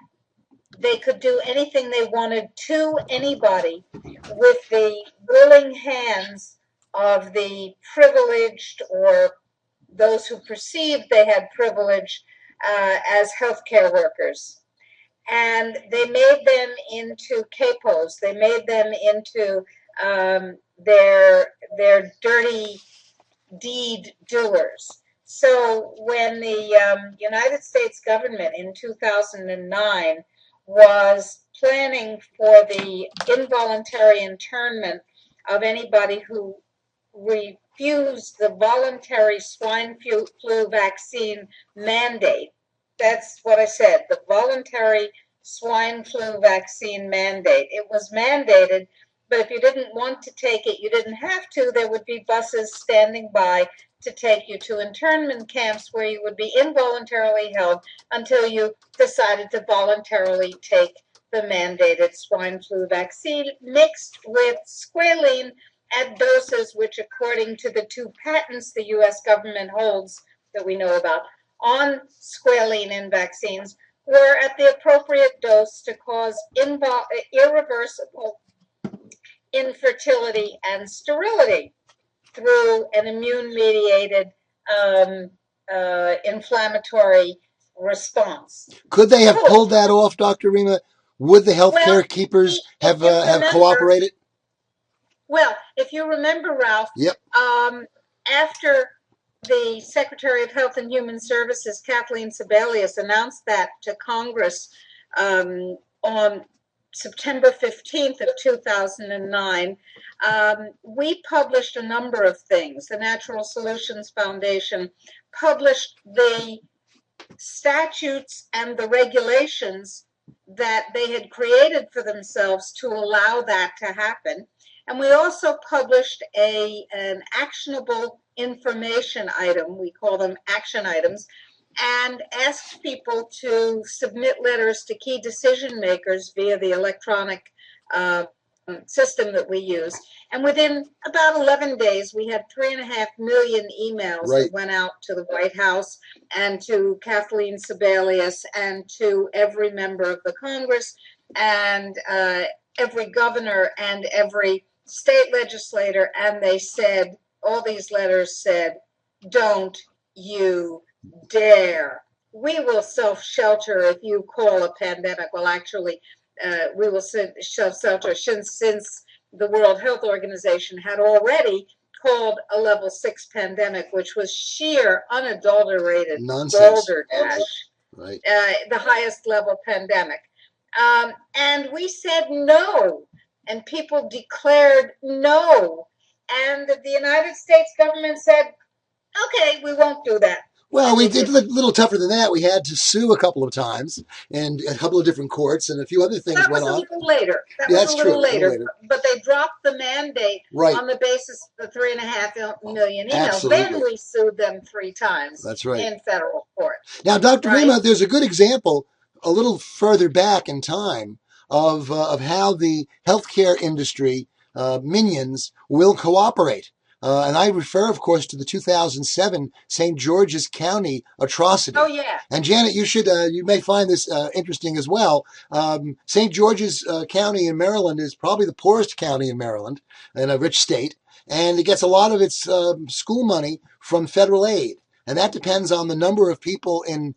they could do anything they wanted to anybody with the willing hands of the privileged or those who perceived they had privilege as healthcare workers. And they made them into capos. They made them into their dirty deed doers. So when the United States government in 2009 was planning for the involuntary internment of anybody who refused the voluntary swine flu vaccine mandate, that's what I said, the voluntary swine flu vaccine mandate. It was mandated, but if you didn't want to take it, you didn't have to. There would be buses standing by to take you to internment camps where you would be involuntarily held until you decided to voluntarily take the mandated swine flu vaccine mixed with squalene at doses which, according to the 2 patents the U.S. government holds that we know about on squalene in vaccines, were at the appropriate dose to cause irreversible infertility and sterility through an immune-mediated inflammatory response. Could they have pulled that off, Dr. Rima? Would the healthcare keepers have cooperated? Well, if you remember, Ralph, Yep. After the Secretary of Health and Human Services, Kathleen Sebelius, announced that to Congress on September 15th of 2009, we published a number of things. The Natural Solutions Foundation published the statutes and the regulations that they had created for themselves to allow that to happen. And we also published an actionable information item, we call them action items, and asked people to submit letters to key decision makers via the electronic system that we use. And within about 11 days, we had 3.5 million emails that went out to the White House and to Kathleen Sebelius and to every member of the Congress and every governor and every state legislator. And they said, all these letters said, don't you dare. We will self-shelter if you call a pandemic. Well, actually, we will self-shelter since the World Health Organization had already called a level 6 pandemic, which was sheer, unadulterated balderdash, the highest level pandemic. And we said no, and people declared no. And the United States government said, okay, we won't do that. Well, we did a little tougher than that. We had to sue a couple of times and a couple of different courts and a few other things went on. That was a little later. That was a little later. But they dropped the mandate on the basis of the 3.5 million emails. Absolutely. Then we sued them 3 times. That's right. In federal court. Now, Dr. Rima, there's a good example a little further back in time of how the healthcare industry minions will cooperate. And I refer, of course, to the 2007 St. George's County atrocity. Oh, yeah. And Janet, you may find this interesting as well. St. George's County in Maryland is probably the poorest county in Maryland, in a rich state, and it gets a lot of its school money from federal aid. And that depends on the number of people who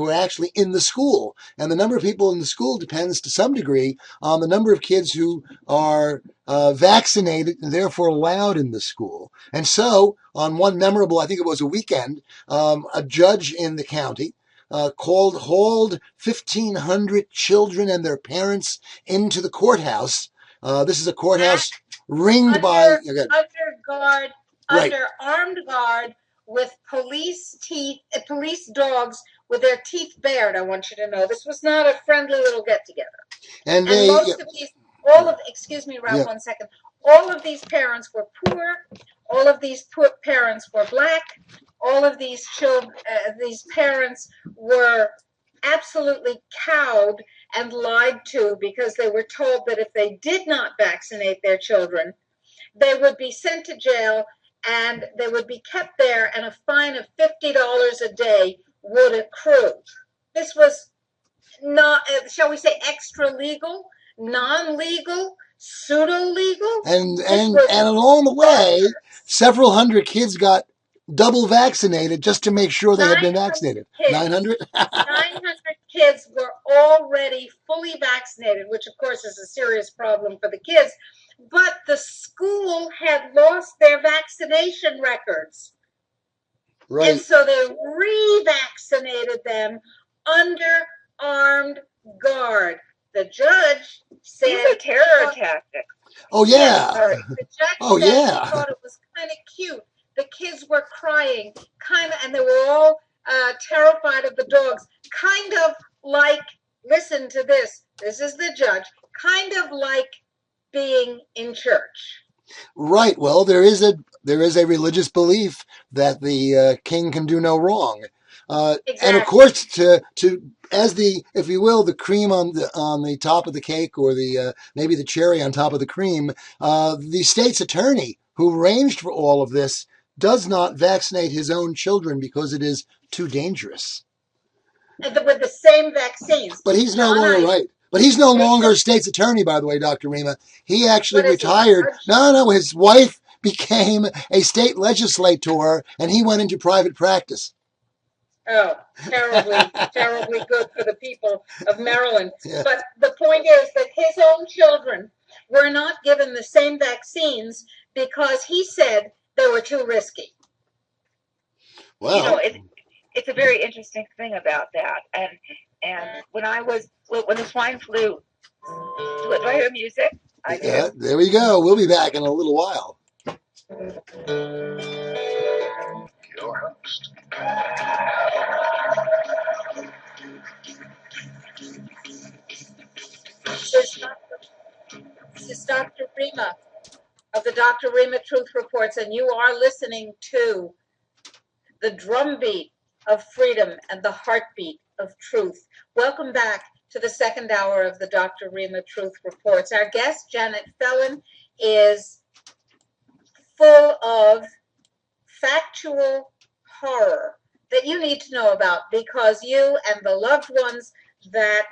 are actually in the school. And the number of people in the school depends to some degree on the number of kids who are vaccinated and therefore allowed in the school. And so on one memorable, I think it was a weekend, a judge in the county hauled 1,500 children and their parents into the courthouse. This is a courthouse ringed by... Under armed guard, with police dogs with their teeth bared. I want you to know this was not a friendly little get together. And most of these, excuse me, Ralph, 1 second. All of these parents were poor. All of these poor parents were black. All of these these parents were absolutely cowed and lied to because they were told that if they did not vaccinate their children, they would be sent to jail and they would be kept there, and a fine of $50 a day would accrue. This was not, shall we say, extra legal, non-legal, pseudo-legal. And along the way, several hundred kids got double vaccinated just to make sure they had been vaccinated. 900? 900 kids were already fully vaccinated, which of course is a serious problem for the kids. But the school had lost their vaccination records. Right. And so they revaccinated them under armed guard. The judge said... These are terror tactics. Oh, yeah. The judge said he thought it was kind of cute. The kids were crying, and they were all terrified of the dogs. Kind of like, listen to this. This is the judge. Kind of like being in church. Right. Well, there is a religious belief that the king can do no wrong. Exactly. And of course, as the, if you will, the cream on the top of the cake, or the maybe the cherry on top of the cream, the state's attorney who arranged for all of this does not vaccinate his own children because it is too dangerous. With the same vaccines. But he's no longer right. But he's no longer a state's attorney, by the way, Dr. Rima. He actually retired. No, his wife became a state legislator, and he went into private practice. Oh, terribly good for the people of Maryland. Yeah. But the point is that his own children were not given the same vaccines because he said they were too risky. Well, It's a very interesting thing about that. And when the swine flu, do I hear music? I yeah, do. there we go. We'll be back in a little while. Your host. This is Dr. Rima of the Dr. Rima Truth Reports, and you are listening to the drumbeat of freedom and the heartbeat of truth. Welcome back to the second hour of the Dr. Rima Truth Reports. Our guest, Janet Phalen, is full of factual horror that you need to know about because you and the loved ones that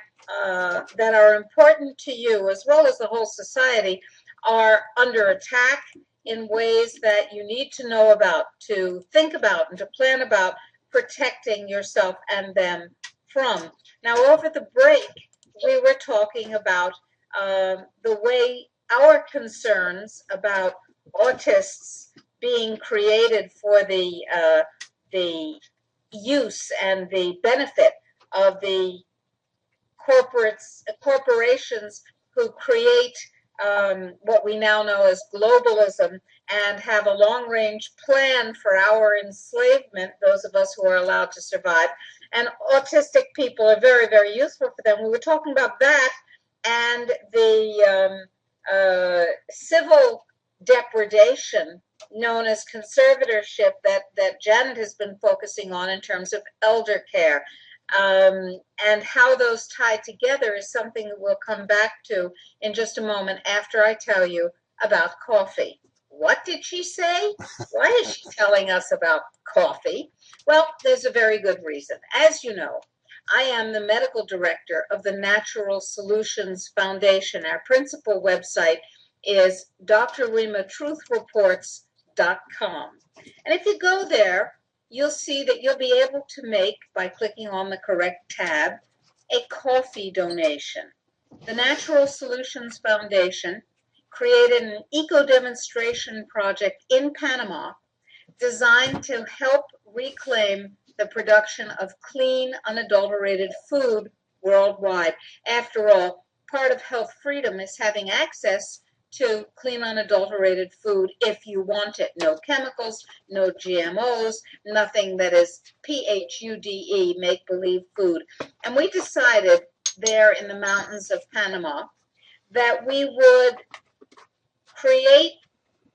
that are important to you, as well as the whole society, are under attack in ways that you need to know about, to think about, and to plan about protecting yourself and them from. Now, over the break, we were talking about the way our concerns about autists being created for the use and the benefit of the corporations who create what we now know as globalism and have a long-range plan for our enslavement, those of us who are allowed to survive. And autistic people are very, very useful for them. We were talking about that and the civil depredation known as conservatorship that Janet has been focusing on in terms of elder care. And how those tie together is something that we'll come back to in just a moment after I tell you about coffee. What did she say? Why is she telling us about coffee? Well, there's a very good reason. As you know, I am the medical director of the Natural Solutions Foundation. Our principal website is drrimatruthreports.com. And if you go there, you'll see that you'll be able to make, by clicking on the correct tab, a coffee donation. The Natural Solutions Foundation created an eco-demonstration project in Panama designed to help reclaim the production of clean, unadulterated food worldwide. After all, part of health freedom is having access to clean, unadulterated food if you want it. No chemicals, no GMOs, nothing that is PHUDE, make-believe food. And we decided there in the mountains of Panama that we would create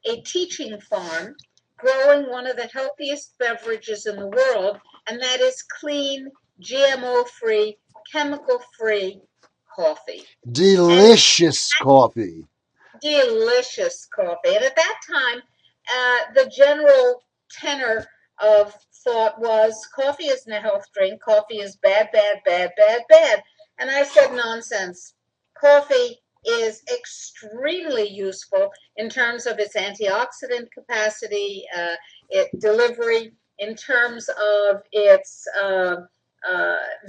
a teaching farm growing one of the healthiest beverages in the world, and that is clean, GMO-free, chemical-free coffee. Delicious coffee. Delicious coffee. And at that time, the general tenor of thought was coffee isn't a health drink. Coffee is bad, bad, bad, bad, bad. And I said, nonsense. Coffee is extremely useful in terms of its antioxidant capacity, delivery, in terms of its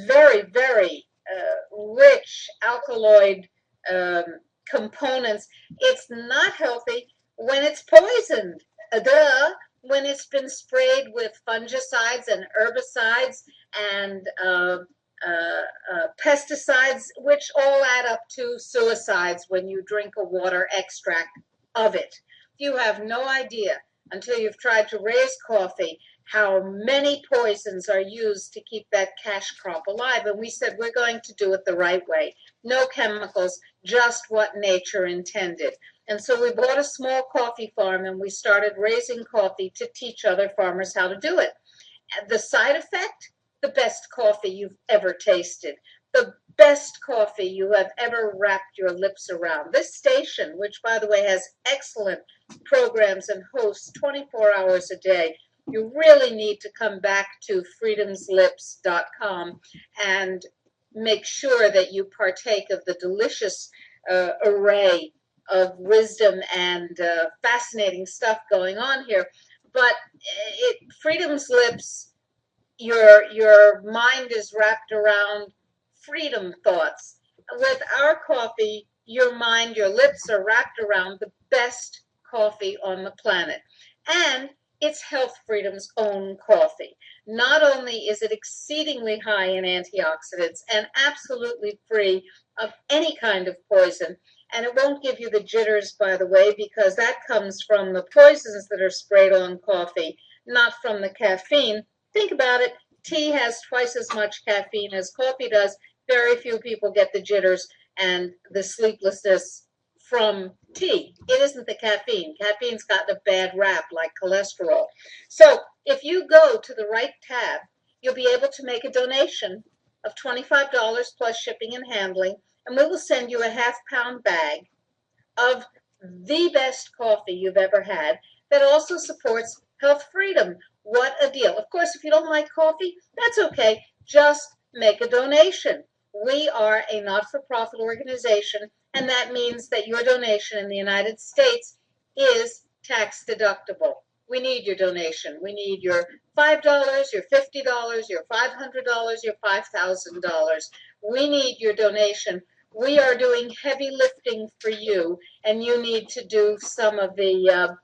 very, very rich alkaloid components. It's not healthy when it's poisoned. When it's been sprayed with fungicides and herbicides and pesticides, which all add up to suicides when you drink a water extract of it. You have no idea until you've tried to raise coffee how many poisons are used to keep that cash crop alive. And we said we're going to do it the right way. No chemicals, just what nature intended. And so we bought a small coffee farm and we started raising coffee to teach other farmers how to do it. The side effect? The best coffee you've ever tasted. The best coffee you have ever wrapped your lips around. This station, which by the way has excellent programs and hosts 24 hours a day, you really need to come back to freedomslips.com and make sure that you partake of the delicious array of wisdom and fascinating stuff going on here. But Freedom's Lips, your mind is wrapped around freedom thoughts. With our coffee, your mind, your lips are wrapped around the best coffee on the planet. And it's Health Freedom's own coffee. Not only is it exceedingly high in antioxidants and absolutely free of any kind of poison, and it won't give you the jitters, by the way, because that comes from the poisons that are sprayed on coffee, not from the caffeine. Think about it. Tea has twice as much caffeine as coffee does. Very few people get the jitters and the sleeplessness from tea. It isn't the caffeine. Caffeine's gotten a bad rap like cholesterol. So if you go to the right tab, you'll be able to make a donation of $25 plus shipping and handling, and we will send you a half-pound bag of the best coffee you've ever had that also supports Health Freedom. What a deal. Of course, if you don't like coffee, that's okay. Just make a donation. We are a not-for-profit organization, and that means that your donation in the United States is tax deductible. We need your donation. We need your $5, your $50, your $500, your $5,000. We need your donation. We are doing heavy lifting for you, and you need to do some of the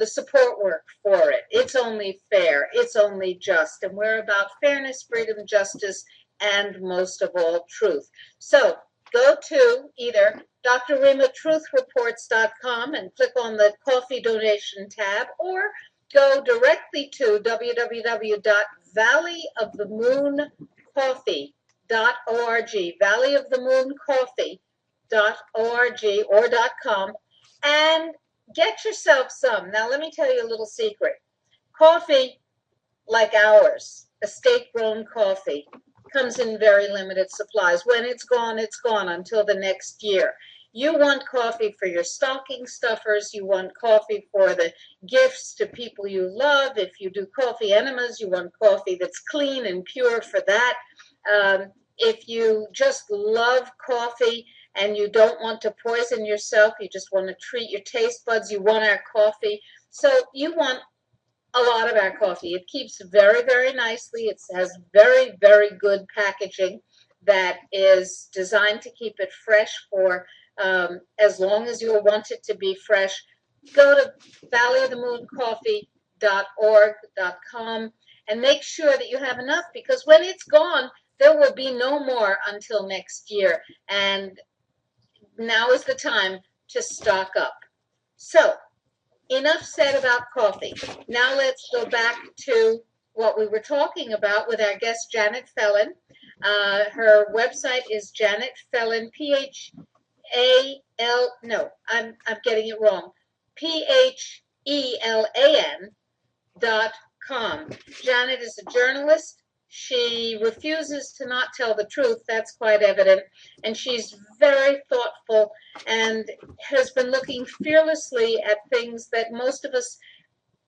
support work for it. It's only fair. It's only just. And we're about fairness, freedom, justice, and most of all, truth. So go to either drrimatruthreports.com and click on the coffee donation tab, or go directly to www.valleyofthemooncoffee.org, valleyofthemooncoffee.org or .com, and get yourself some. Now, let me tell you a little secret. Coffee like ours, estate-grown coffee, comes in very limited supplies. When it's gone until the next year. You want coffee for your stocking stuffers. You want coffee for the gifts to people you love. If you do coffee enemas, you want coffee that's clean and pure for that. If you just love coffee and you don't want to poison yourself, you just want to treat your taste buds, you want our coffee. So you want a lot of our coffee. It keeps very, very nicely. It has very, very good packaging that is designed to keep it fresh for as long as you want it to be fresh. Go to valleyofthemooncoffee.org.com and make sure that you have enough, because when it's gone, there will be no more until next year. And now is the time to stock up. So, enough said about coffee. Now let's go back to what we were talking about with our guest, Janet Phalen. Her website is Janet Phalen, I'm getting it wrong, PHELAN.com. Janet is a journalist. She refuses to not tell the truth. That's quite evident. And she's very thoughtful and has been looking fearlessly at things that most of us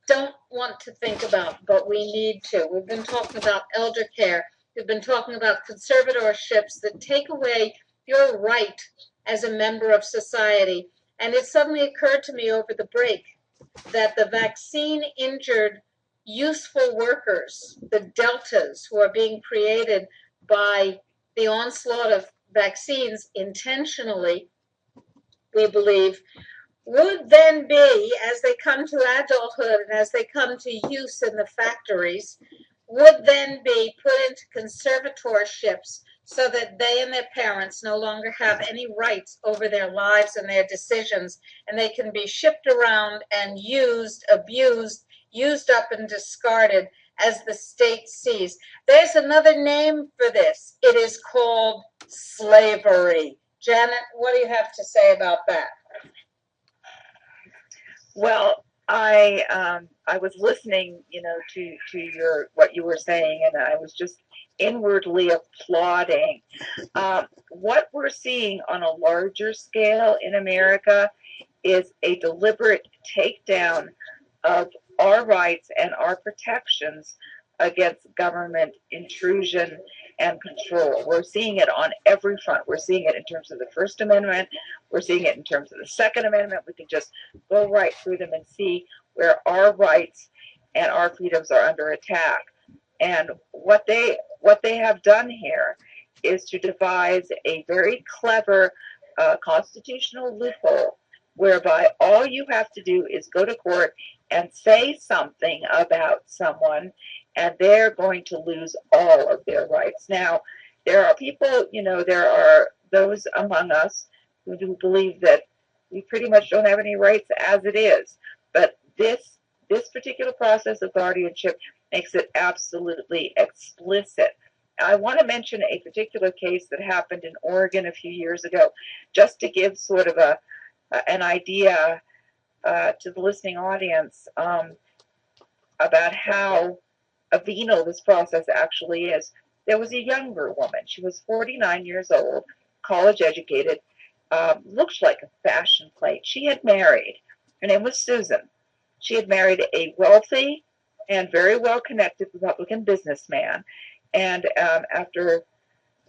don't want to think about, but we need to. We've been talking about elder care. We've been talking about conservatorships that take away your right as a member of society. And it suddenly occurred to me over the break that the vaccine-injured useful workers, the deltas who are being created by the onslaught of vaccines intentionally, we believe, would then be, as they come to adulthood and as they come to use in the factories, would then be put into conservatorships so that they and their parents no longer have any rights over their lives and their decisions, and they can be shipped around and used, abused, used up and discarded as the state sees. There's another name for this. It is called slavery. Janet, what do you have to say about that? Well, I was listening, to what you were saying, and I was just inwardly applauding. What we're seeing on a larger scale in America is a deliberate takedown of our rights and our protections against government intrusion and control. We're seeing it on every front. We're seeing it in terms of the First Amendment. We're seeing it in terms of the Second Amendment. We can just go right through them and see where our rights and our freedoms are under attack. And what they have done here is to devise a very clever a constitutional loophole whereby all you have to do is go to court and say something about someone, and they're going to lose all of their rights. Now, there are people, there are those among us who do believe that we pretty much don't have any rights as it is. But this particular process of guardianship makes it absolutely explicit. I want to mention a particular case that happened in Oregon a few years ago, just to give sort of an idea to the listening audience about how venal this process actually is. There was a younger woman. She was 49 years old, college educated, looked like a fashion plate. She had married. Her name was Susan. She had married a wealthy and very well-connected Republican businessman. And after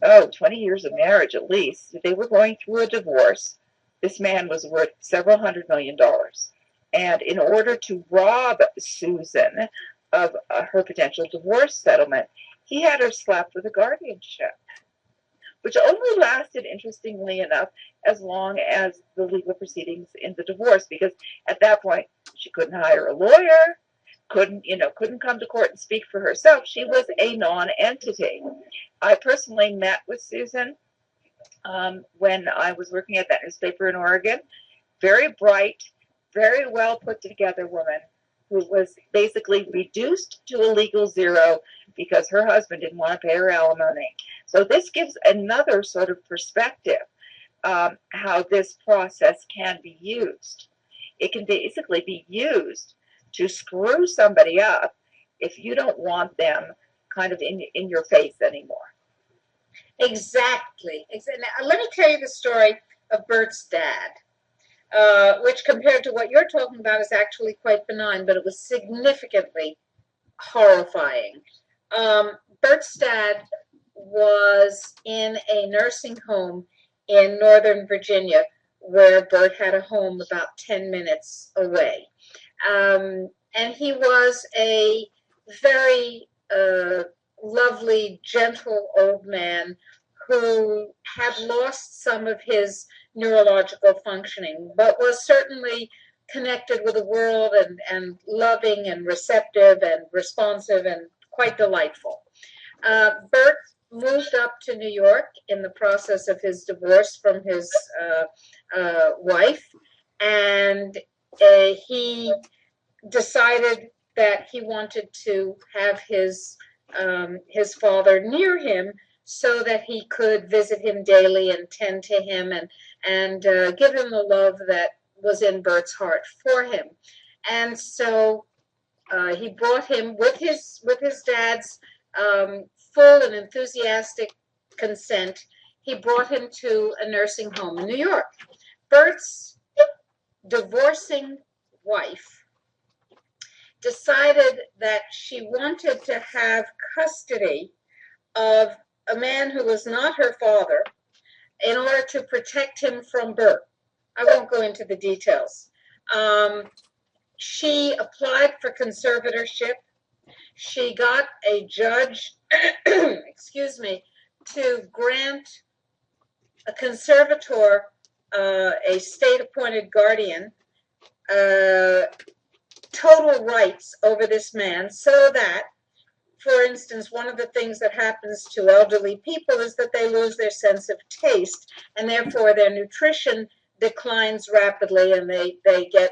20 years of marriage at least, they were going through a divorce. This man was worth several $100 million. And in order to rob Susan of her potential divorce settlement, he had her slapped with a guardianship, which only lasted, interestingly enough, as long as the legal proceedings in the divorce, because at that point she couldn't hire a lawyer, couldn't come to court and speak for herself. She was a non-entity. I personally met with Susan when I was working at that newspaper in Oregon. Very bright, very well put together woman who was basically reduced to a legal zero because her husband didn't want to pay her alimony. So this gives another sort of perspective how this process can be used. It can basically be used to screw somebody up if you don't want them kind of in your face anymore. Exactly. Now, let me tell you the story of Bert's dad, which compared to what you're talking about is actually quite benign, but it was significantly horrifying. Bert's dad was in a nursing home in Northern Virginia, where Bert had a home about 10 minutes away. And he was a very lovely, gentle old man who had lost some of his neurological functioning, but was certainly connected with the world and loving and receptive and responsive and quite delightful. Bert moved up to New York in the process of his divorce from his wife, and he decided that he wanted to have his father near him so that he could visit him daily and tend to him and give him the love that was in Bert's heart for him. And so he brought him with his dad's full and enthusiastic consent. He brought him to a nursing home in New York. Bert's divorcing wife decided that she wanted to have custody of a man who was not her father in order to protect him from Bert. I won't go into the details. She applied for conservatorship. She got a judge, excuse me, to grant a conservator, a state-appointed guardian, total rights over this man, so that, for instance, one of the things that happens to elderly people is that they lose their sense of taste, and therefore their nutrition declines rapidly, and they get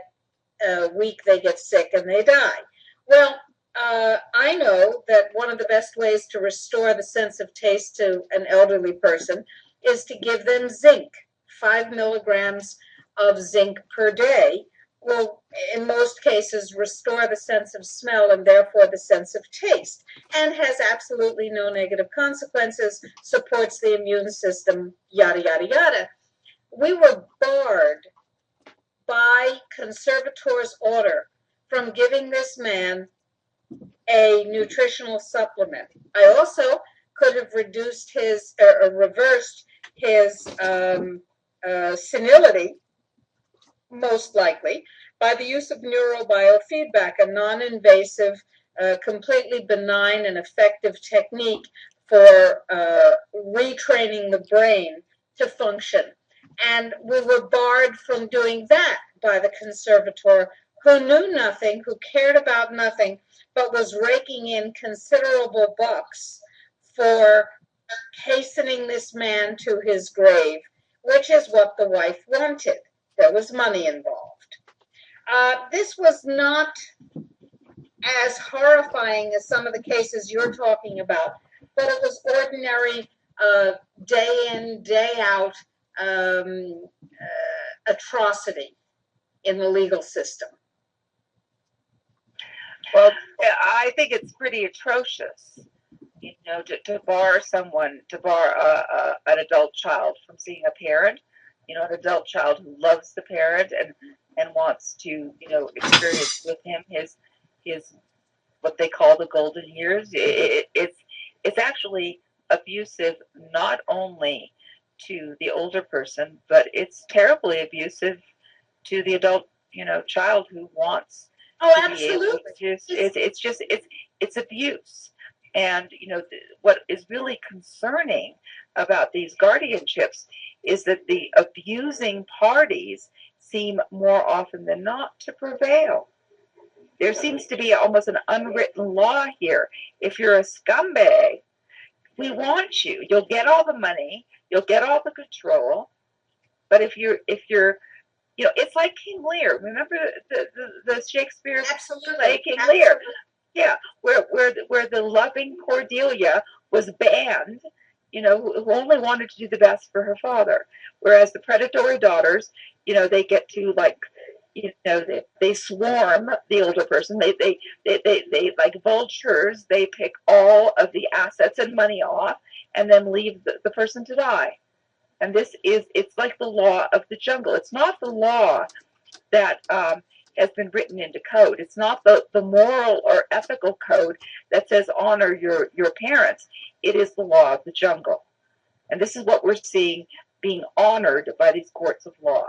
weak, they get sick, and they die. Well, I know that one of the best ways to restore the sense of taste to an elderly person is to give them zinc. 5 milligrams of zinc per day will, in most cases, restore the sense of smell and therefore the sense of taste, and has absolutely no negative consequences, supports the immune system, yada, yada, yada. We were barred by conservator's order from giving this man a nutritional supplement. I also could have reduced his or reversed his senility, most likely, by the use of neurobiofeedback, a non-invasive, completely benign and effective technique for retraining the brain to function. And we were barred from doing that by the conservator, who knew nothing, who cared about nothing, but was raking in considerable bucks for hastening this man to his grave, which is what the wife wanted. There was money involved. This was not as horrifying as some of the cases you're talking about, but it was ordinary, day in, day out atrocity in the legal system. Well, I think it's pretty atrocious, to bar an adult child from seeing a parent, an adult child who loves the parent and wants to, experience with him his what they call the golden years. It's actually abusive not only to the older person, but it's terribly abusive to the adult, child who wants to absolutely. be able to. It's abuse. And what is really concerning about these guardianships is that the abusing parties seem more often than not to prevail. There seems to be almost an unwritten law here. If you're a scumbag, we want you. You'll get all the money, you'll get all the control. But if you're it's like King Lear. Remember the Shakespeare play King Lear? Yeah, where the loving Cordelia was banned, who only wanted to do the best for her father, whereas the predatory daughters, they get to they swarm the older person. They like vultures. They pick all of the assets and money off, and then leave the person to die. And it's like the law of the jungle. It's not the law that has been written into code. It's not the moral or ethical code that says honor your parents. It is the law of the jungle. And this is what we're seeing being honored by these courts of law.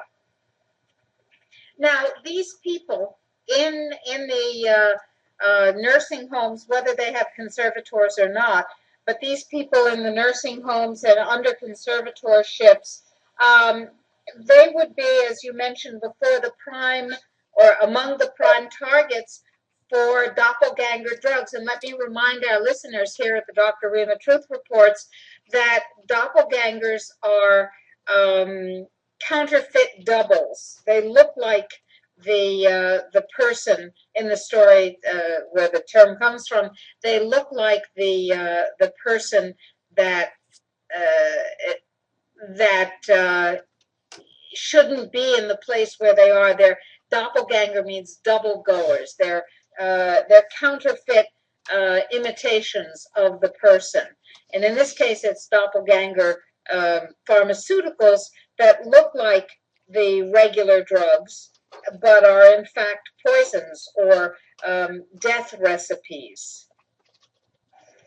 Now, these people in the nursing homes, whether they have conservators or not, but these people in the nursing homes and under conservatorships, they would be, as you mentioned before, the prime or among the prime targets for doppelganger drugs. And let me remind our listeners here at the Dr. Rima Truth Reports that doppelgangers are counterfeit doubles. They look like the person in the story where the term comes from. They look like the person that shouldn't be in the place where they are. Their doppelganger means double goers. They're counterfeit imitations of the person. And in this case, it's doppelganger pharmaceuticals that look like the regular drugs, but are in fact poisons or death recipes.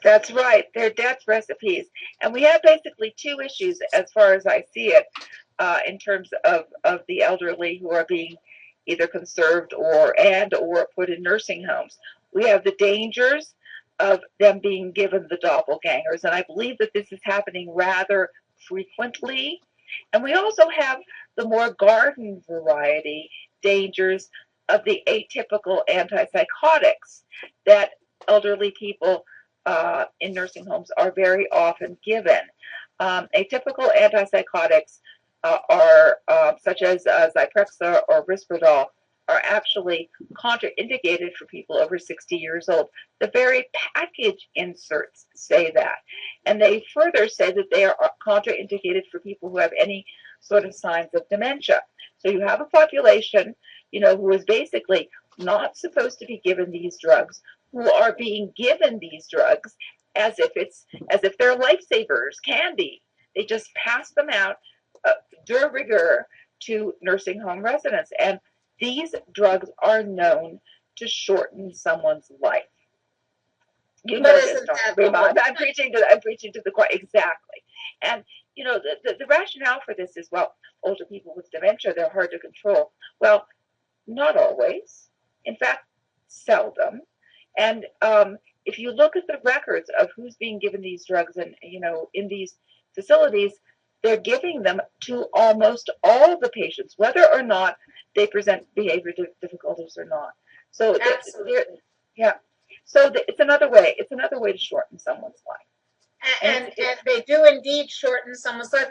That's right. They're death recipes. And we have basically two issues as far as I see it in terms of the elderly who are being either conserved or put in nursing homes. We have the dangers of them being given the doppelgangers, and I believe that this is happening rather frequently. And we also have the more garden variety dangers of the atypical antipsychotics that elderly people in nursing homes are very often given. Atypical antipsychotics are such as Zyprexa or Risperdal are actually contraindicated for people over 60 years old. The very package inserts say that. And they further say that they are contraindicated for people who have any sort of signs of dementia. So you have a population, who is basically not supposed to be given these drugs, who are being given these drugs as if they're lifesavers, candy. They just pass them out de rigueur to nursing home residents. And these drugs are known to shorten someone's life. You know this, Dr. Rima. I'm preaching to the choir. Exactly. And, the rationale for this is, well, older people with dementia, they're hard to control. Well, not always. In fact, seldom. And if you look at the records of who's being given these drugs and, in these facilities, they're giving them to almost all the patients, whether or not they present behavior difficulties or not. So yeah. So it's another way. It's another way to shorten someone's life. And they do indeed shorten someone's life.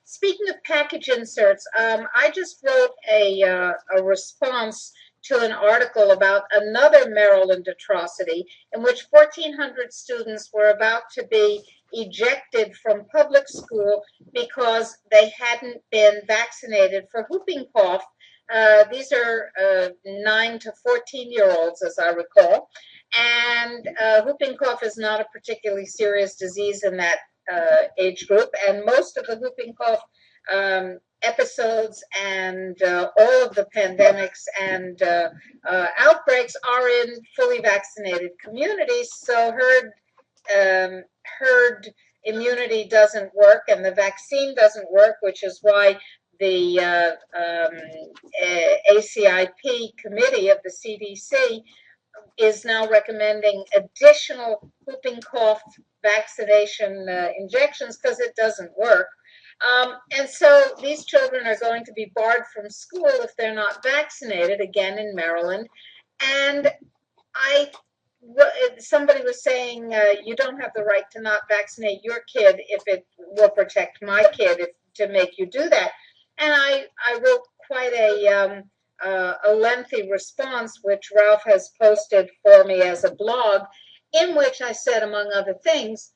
Speaking of package inserts, I just wrote a response to an article about another Maryland atrocity in which 1,400 students were about to be ejected from public school because they hadn't been vaccinated for whooping cough. These are 9 to 14-year-olds, as I recall. And whooping cough is not a particularly serious disease in that age group. And most of the whooping cough episodes and all of the pandemics and outbreaks are in fully vaccinated communities. So herd immunity doesn't work, and the vaccine doesn't work, which is why the ACIP committee of the CDC is now recommending additional whooping cough vaccination injections because it doesn't work. And so these children are going to be barred from school if they're not vaccinated, again in Maryland. And somebody was saying, you don't have the right to not vaccinate your kid if it will protect my kid to make you do that. And I wrote quite a lengthy response, which Ralph has posted for me as a blog, in which I said, among other things,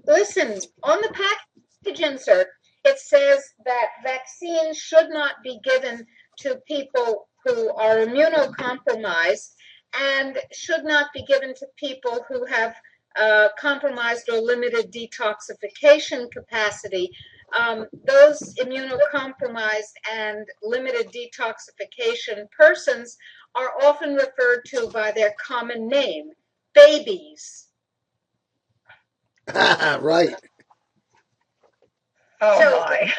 listen, on the package insert, it says that vaccines should not be given to people who are immunocompromised and should not be given to people who have compromised or limited detoxification capacity. Those immunocompromised and limited detoxification persons are often referred to by their common name, babies. Right. Oh So, my.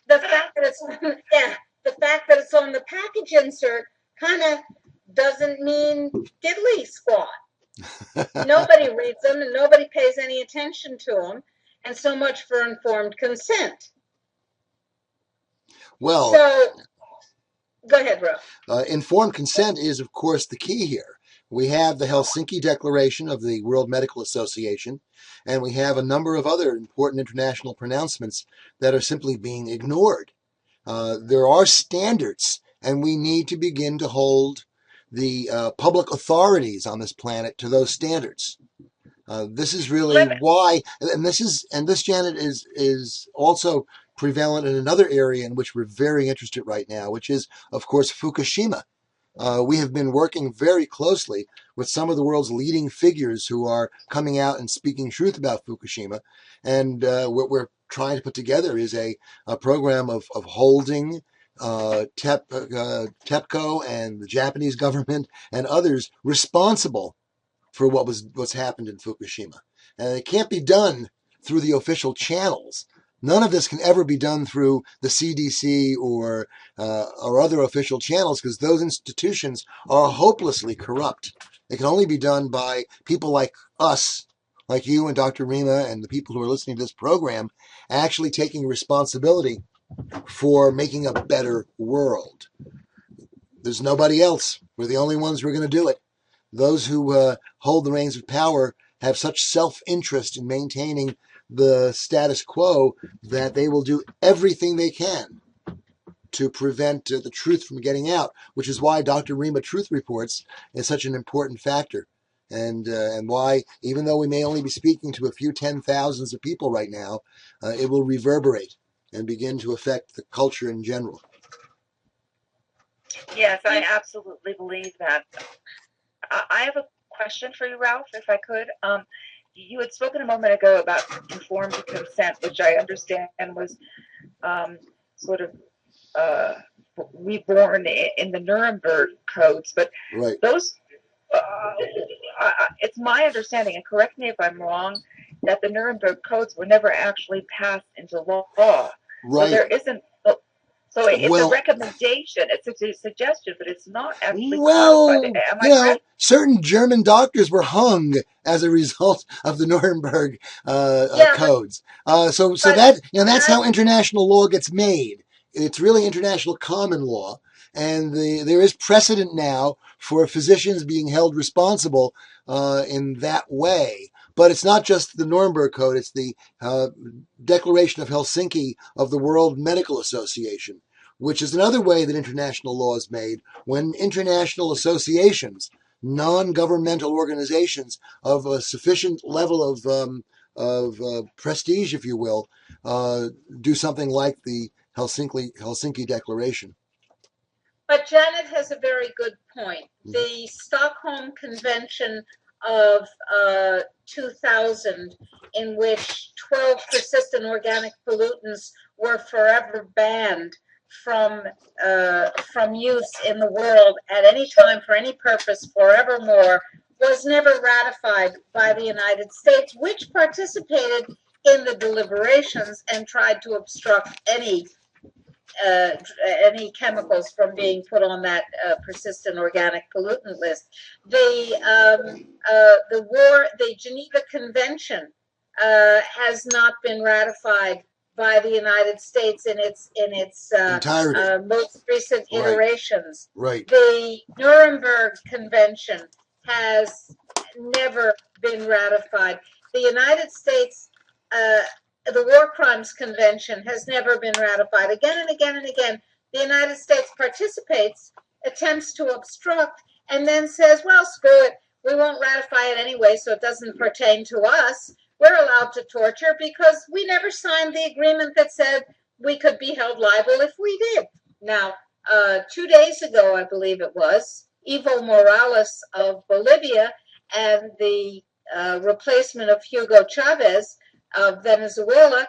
the fact that it's on the package insert kind of doesn't mean diddly squat. Nobody reads them and nobody pays any attention to them. And so much for informed consent. Well, so go ahead, Ro. Informed consent is, of course, the key here. We have the Helsinki Declaration of the World Medical Association, and we have a number of other important international pronouncements that are simply being ignored. There are standards, and we need to begin to hold the public authorities on this planet to those standards. This is really why, and this, Janet, is also prevalent in another area in which we're very interested right now, which is, of course, Fukushima. We have been working very closely with some of the world's leading figures who are coming out and speaking truth about Fukushima. And what we're trying to put together is a program of holding TEPCO and the Japanese government and others responsible for what's happened in Fukushima. And it can't be done through the official channels. None of this can ever be done through the CDC or other official channels, because those institutions are hopelessly corrupt. It can only be done by people like us, like you and Dr. Rima and the people who are listening to this program, actually taking responsibility for making a better world. There's nobody else. We're the only ones who are going to do it. Those who hold the reins of power have such self-interest in maintaining the status quo that they will do everything they can to prevent the truth from getting out, which is why Dr. Rima Truth Reports is such an important factor, and why, even though we may only be speaking to a few 10,000s of people right now, it will reverberate and begin to affect the culture in general. Yes, I absolutely believe that. I have a question for you, Ralph, if I could. You had spoken a moment ago about informed consent, which I understand was sort of reborn in the Nuremberg codes, but right. Those, it's my understanding, and correct me if I'm wrong, that the Nuremberg codes were never actually passed into law. Right. So there isn't. So it's a Well, recommendation. It's a suggestion, but it's not actually codified. well, Am I correct? certain German doctors were hung as a result of the Nuremberg Yeah, codes. So but that that's that how international law gets made. It's really international common law, and there is precedent now for physicians being held responsible in that way. But it's not just the Nuremberg Code; it's the Declaration of Helsinki of the World Medical Association, which is another way that international law is made when international associations, non-governmental organizations of a sufficient level of prestige, if you will, do something like the Helsinki Declaration. But Janet has a very good point. The Stockholm Convention of 2000, in which 12 persistent organic pollutants were forever banned from use in the world at any time for any purpose forevermore, was never ratified by the United States, which participated in the deliberations and tried to obstruct uh, chemicals from being put on that persistent organic pollutant list. The Geneva Convention has not been ratified by the United States in its Entirety. most recent Right. iterations. Right. The Nuremberg Convention has never been ratified. The United States the War Crimes Convention has never been ratified. Again and again and again, the United States participates, attempts to obstruct, and then says, well, screw it, we won't ratify it anyway, so it doesn't pertain to us. We're allowed to torture because we never signed the agreement that said we could be held liable if we did. Now, 2 days ago, I believe it was, Evo Morales of Bolivia and the replacement of Hugo Chavez of Venezuela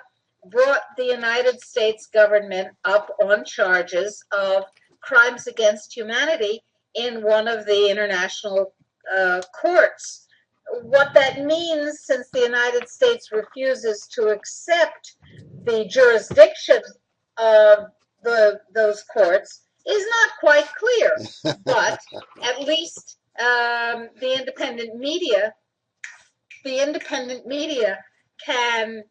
brought the United States government up on charges of crimes against humanity in one of the international courts. What that means, since the United States refuses to accept the jurisdiction of those courts, is not quite clear. But at least the independent media can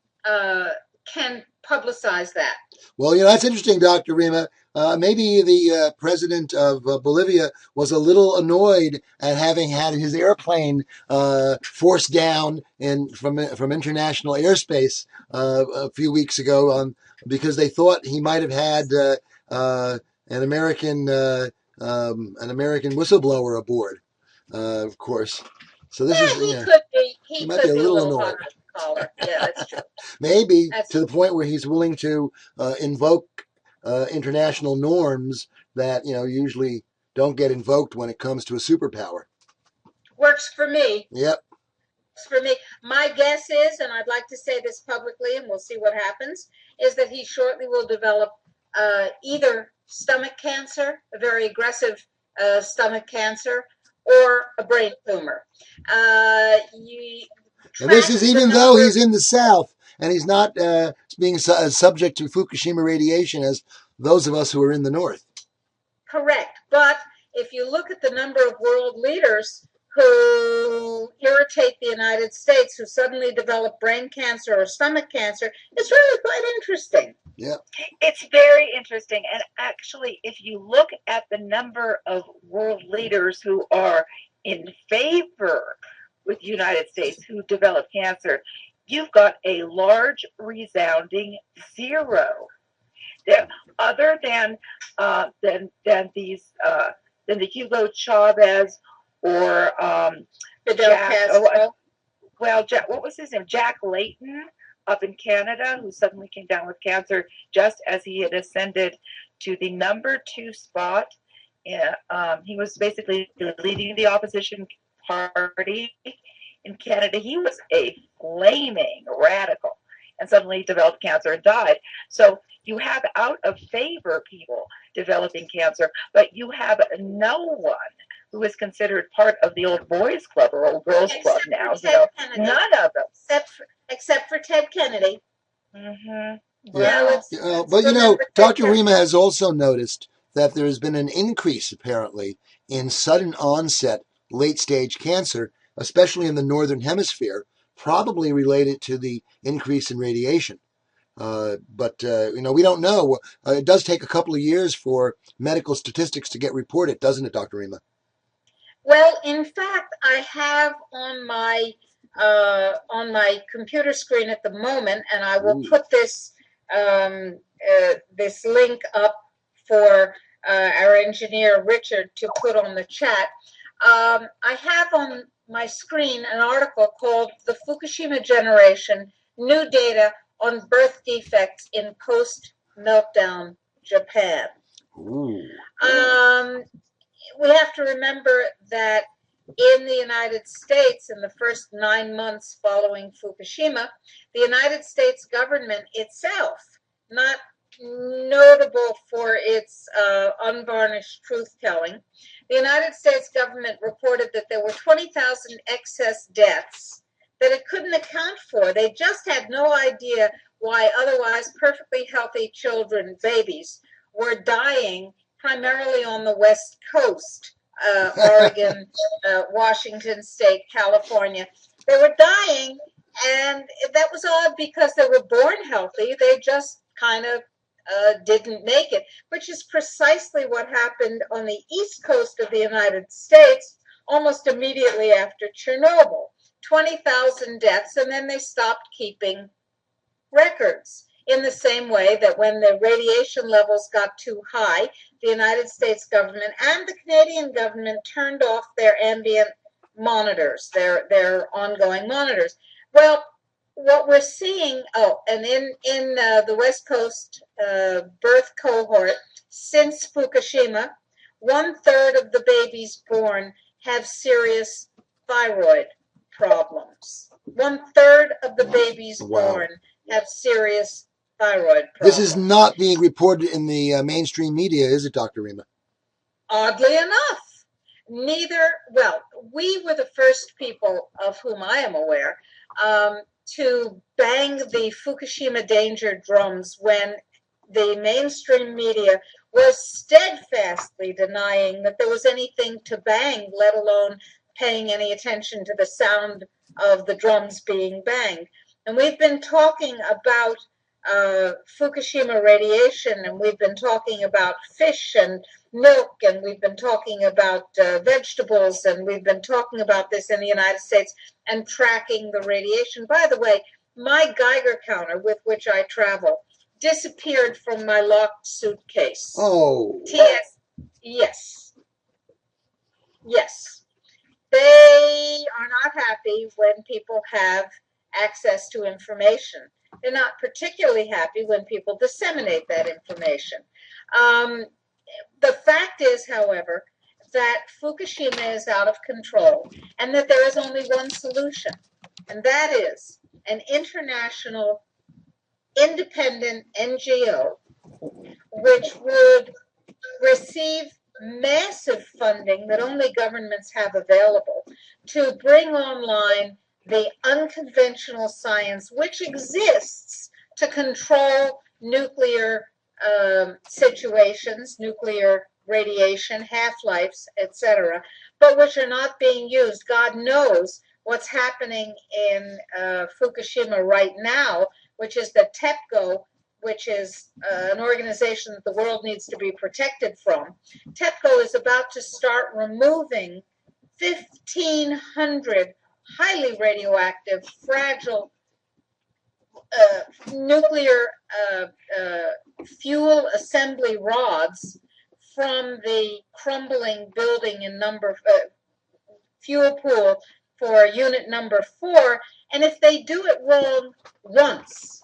publicize that. Well, that's interesting, Dr. Rima. Maybe the president of Bolivia was a little annoyed at having had his airplane forced down from international airspace a few weeks ago because they thought he might have had an American whistleblower aboard, of course. So this is He could be. He might be a little annoyed. Caller. Yeah, that's true. Maybe to the point where he's willing to invoke international norms that usually don't get invoked when it comes to a superpower. Works for me. Yep. Works for me. My guess is, and I'd like to say this publicly, and we'll see what happens, is that he shortly will develop either stomach cancer, a very aggressive stomach cancer, or a brain tumor. And this is even though he's in the South and he's not being subject to Fukushima radiation as those of us who are in the North. Correct. But if you look at the number of world leaders who irritate the United States, who suddenly develop brain cancer or stomach cancer, it's really quite interesting. Yeah. It's very interesting. And actually, if you look at the number of world leaders who are in favor with the United States who develop cancer, you've got a large resounding zero. There, other than the Hugo Chavez or Fidel Castro. Jack, what was his name? Jack Layton up in Canada, who suddenly came down with cancer just as he had ascended to the number 2 spot. He was basically leading the opposition party in Canada. He was a flaming radical and suddenly developed cancer and died. So you have out of favor people developing cancer, but you have no one who is considered part of the old boys club or old girls club now. None of them. Except for Ted Kennedy. Mm-hmm. Yeah. Well, Yeah. let's But remember Dr. that Rima has also noticed that there has been an increase, apparently, in sudden onset late stage cancer, especially in the northern hemisphere, probably related to the increase in radiation. But we don't know. It does take a couple of years for medical statistics to get reported, doesn't it, Dr. Rima? Well, in fact, I have on my computer screen at the moment, and I will Ooh. put this link up for our engineer Richard to put on the chat. I have on my screen an article called "The Fukushima Generation: New Data on Birth Defects in Post-Meltdown Japan." Ooh. We have to remember that in the United States, in the first 9 months following Fukushima, the United States government itself, not notable for its unvarnished truth-telling, the United States government reported that there were 20,000 excess deaths that it couldn't account for. They just had no idea why otherwise perfectly healthy children, babies, were dying primarily on the West Coast, Oregon, Washington State, California. They were dying, and that was odd because they were born healthy. They just kind of didn't make it, which is precisely what happened on the East Coast of the United States almost immediately after Chernobyl. 20,000 deaths, and then they stopped keeping records. In the same way that when the radiation levels got too high, the United States government and the Canadian government turned off their ambient monitors, their ongoing monitors. Well, what we're seeing, and in the West Coast birth cohort, since Fukushima, 1/3 of the babies born have serious thyroid problems. 1/3 of the babies born have serious thyroid problems. This is not being reported in the mainstream media, is it, Dr. Rima? Oddly enough, we were the first people of whom I am aware to bang the Fukushima danger drums when the mainstream media was steadfastly denying that there was anything to bang, let alone paying any attention to the sound of the drums being banged. And we've been talking about Fukushima radiation, and we've been talking about fish and milk, and we've been talking about vegetables, and we've been talking about this in the United States and tracking the radiation. By the way, my Geiger counter with which I travel disappeared from my locked suitcase. Oh. TS, yes. Yes. They are not happy when people have access to information. They're not particularly happy when people disseminate that information. The fact is, however, that Fukushima is out of control and that there is only one solution, and that is an international independent NGO which would receive massive funding that only governments have available to bring online the unconventional science which exists to control nuclear situations, nuclear radiation, half-lives, etc., but which are not being used. God knows what's happening in Fukushima right now, which is the TEPCO, which is an organization that the world needs to be protected from. TEPCO is about to start removing 1,500 highly radioactive, fragile nuclear fuel assembly rods from the crumbling building in fuel pool for unit number 4. And if they do it wrong once,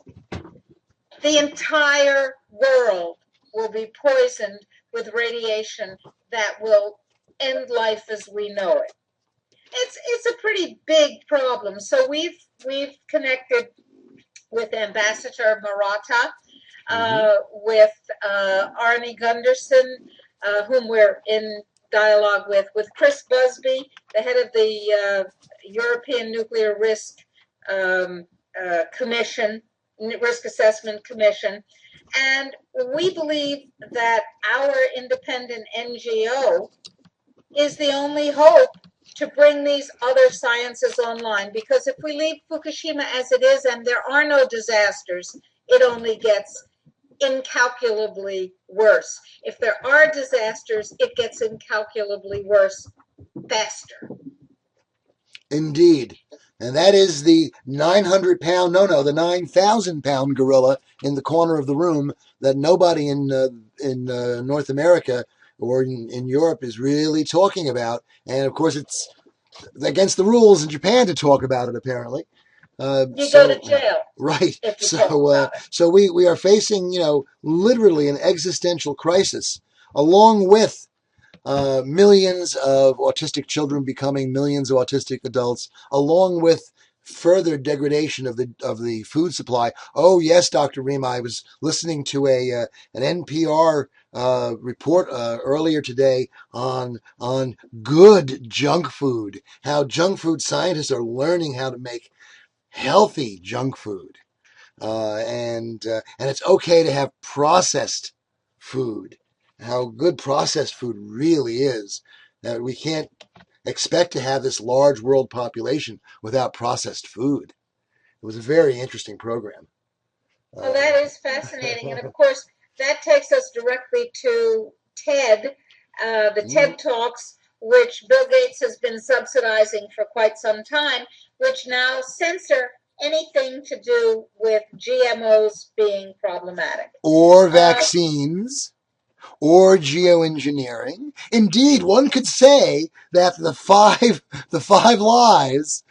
the entire world will be poisoned with radiation that will end life as we know it. It's a pretty big problem. So we've connected with Ambassador Murata, with Arnie Gunderson, whom we're in dialogue with Chris Busby, the head of the European Nuclear Risk Commission, Risk Assessment Commission. And we believe that our independent NGO is the only hope to bring these other sciences online. Because if we leave Fukushima as it is and there are no disasters, it only gets incalculably worse. If there are disasters, it gets incalculably worse faster. Indeed. And that is the 900-pound, the 9,000-pound gorilla in the corner of the room that nobody in North America or in Europe is really talking about. And of course, it's against the rules in Japan to talk about it, apparently. You go to jail. Right. If you talk about it. So we are facing, literally an existential crisis, along with millions of autistic children becoming millions of autistic adults, along with further degradation of the food supply. Oh yes, Dr. Rima, I was listening to an NPR report earlier today on good junk food, how junk food scientists are learning how to make healthy junk food, and it's okay to have processed food. How good processed food really is. That we can't expect to have this large world population without processed food. It was a very interesting program. Well, that is fascinating. And of course, that takes us directly to TED, the TED Talks, which Bill Gates has been subsidizing for quite some time, which now censor anything to do with GMOs being problematic. Or vaccines. Or geoengineering. Indeed, one could say that the five lies,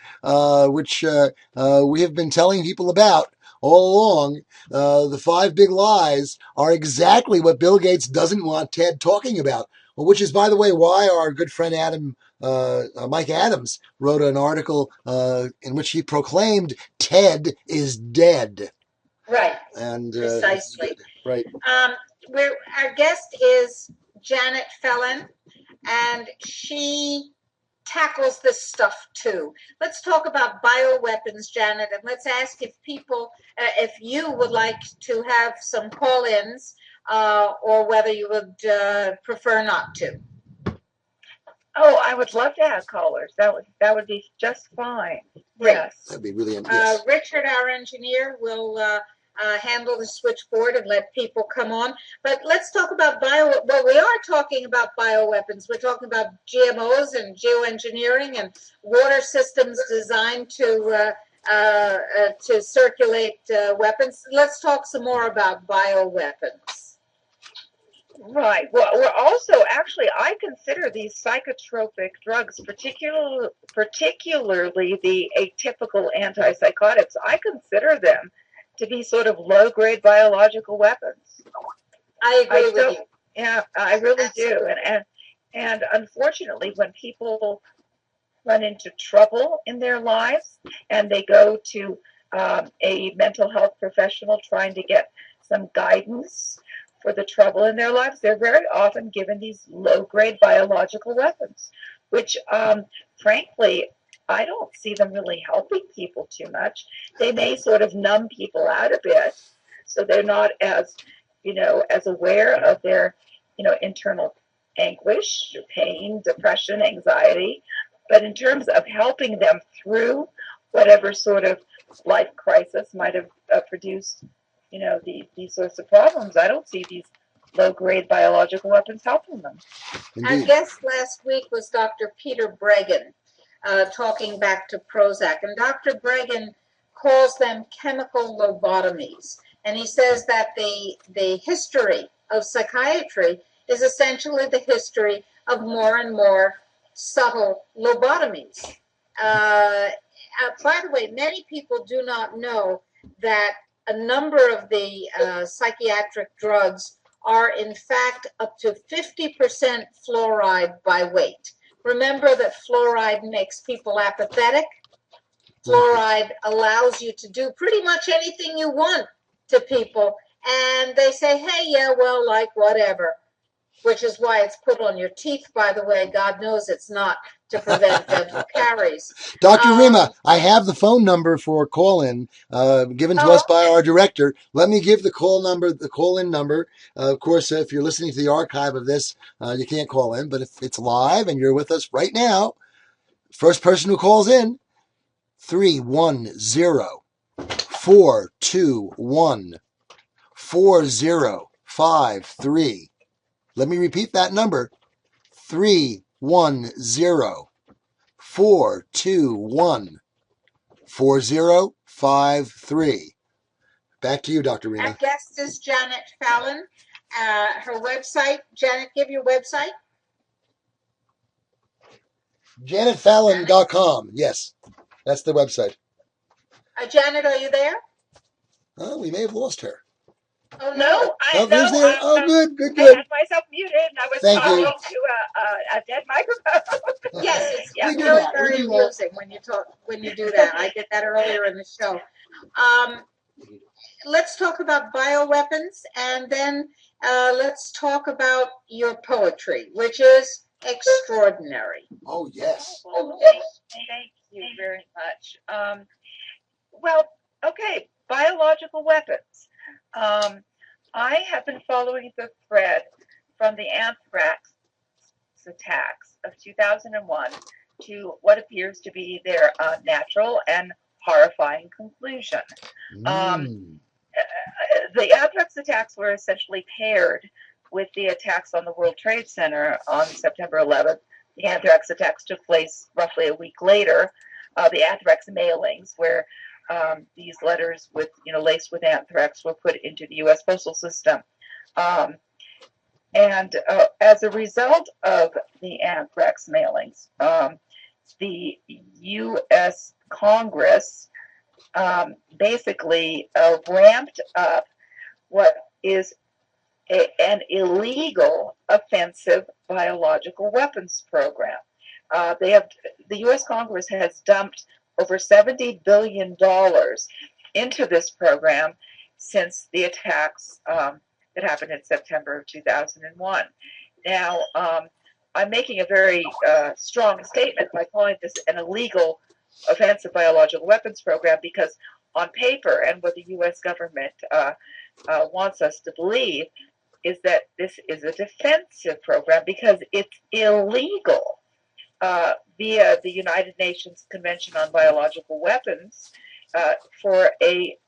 which we have been telling people about all along, the five big lies are exactly what Bill Gates doesn't want TED talking about. Well, which is, by the way, why our good friend Mike Adams, wrote an article in which he proclaimed TED is dead. Right. And precisely. Right. Our guest is Janet Phalen, and she tackles this stuff too. Let's talk about bioweapons, Janet, and let's ask if people, if you would like to have some call-ins, or whether you would prefer not to. Oh, I would love to have callers. That would be just fine. Great. Yes. That'd be really yes. Richard, our engineer, will handle the switchboard and let people come on. But let's talk about well, we are talking about bioweapons. We're talking about GMOs and geoengineering and water systems designed to circulate weapons. Let's talk some more about bioweapons. Right. Well, we're also actually, I consider these psychotropic drugs, particularly the atypical antipsychotics, I consider them to be sort of low-grade biological weapons. I agree with you. Yeah, I really do. And unfortunately, when people run into trouble in their lives and they go to a mental health professional trying to get some guidance for the trouble in their lives, they're very often given these low-grade biological weapons, which, frankly, I don't see them really helping people too much. They may sort of numb people out a bit, so they're not as, as aware of their, internal anguish, pain, depression, anxiety. But in terms of helping them through whatever sort of life crisis might have produced, these sorts of problems, I don't see these low-grade biological weapons helping them. Indeed. Our guest last week was Dr. Peter Breggin, talking back to Prozac. And Dr. Breggin calls them chemical lobotomies. And he says that the history of psychiatry is essentially the history of more and more subtle lobotomies. By the way, many people do not know that a number of the psychiatric drugs are in fact up to 50% fluoride by weight. Remember that fluoride makes people apathetic. Fluoride allows you to do pretty much anything you want to people. And they say, hey, yeah, well, like whatever, which is why it's put on your teeth, by the way. God knows it's not to prevent dental caries. carries. Dr. Rima, I have the phone number for call-in given to us by our director. Let me give the call-in number. Of course, if you're listening to the archive of this, you can't call in. But if it's live and you're with us right now, first person who calls in, 310-421-4053. Let me repeat that number, 310-421-4053. Back to you, Dr. Rima. Our guest is Janet Phalen. Her website, Janet, give your website. JanetPhalen.com. Yes, that's the website. Janet, are you there? Oh, we may have lost her. Oh, No, there's there. Oh, good. I had myself muted and I was Thank talking you. to a dead microphone. Yes, it's Yeah. very, very amusing when you do that. I did that earlier in the show. Let's talk about bioweapons, and then let's talk about your poetry, which is extraordinary. Oh, yes. Thank you very much. Well, okay, biological weapons. I have been following the thread from the anthrax attacks of 2001 to what appears to be their natural and horrifying conclusion. The anthrax attacks were essentially paired with the attacks on the World Trade Center on September 11th. The anthrax attacks took place roughly a week later. The anthrax mailings, where these letters with laced with anthrax were put into the U.S. postal system, and as a result of the anthrax mailings, the U.S. Congress basically ramped up what is an illegal offensive biological weapons program. The U.S. Congress has dumped over $70 billion into this program since the attacks that happened in September of 2001. Now, I'm making a very strong statement by calling this an illegal offensive biological weapons program because on paper, and what the U.S. government wants us to believe, is that this is a defensive program because it's illegal via the United Nations Convention on Biological Weapons for a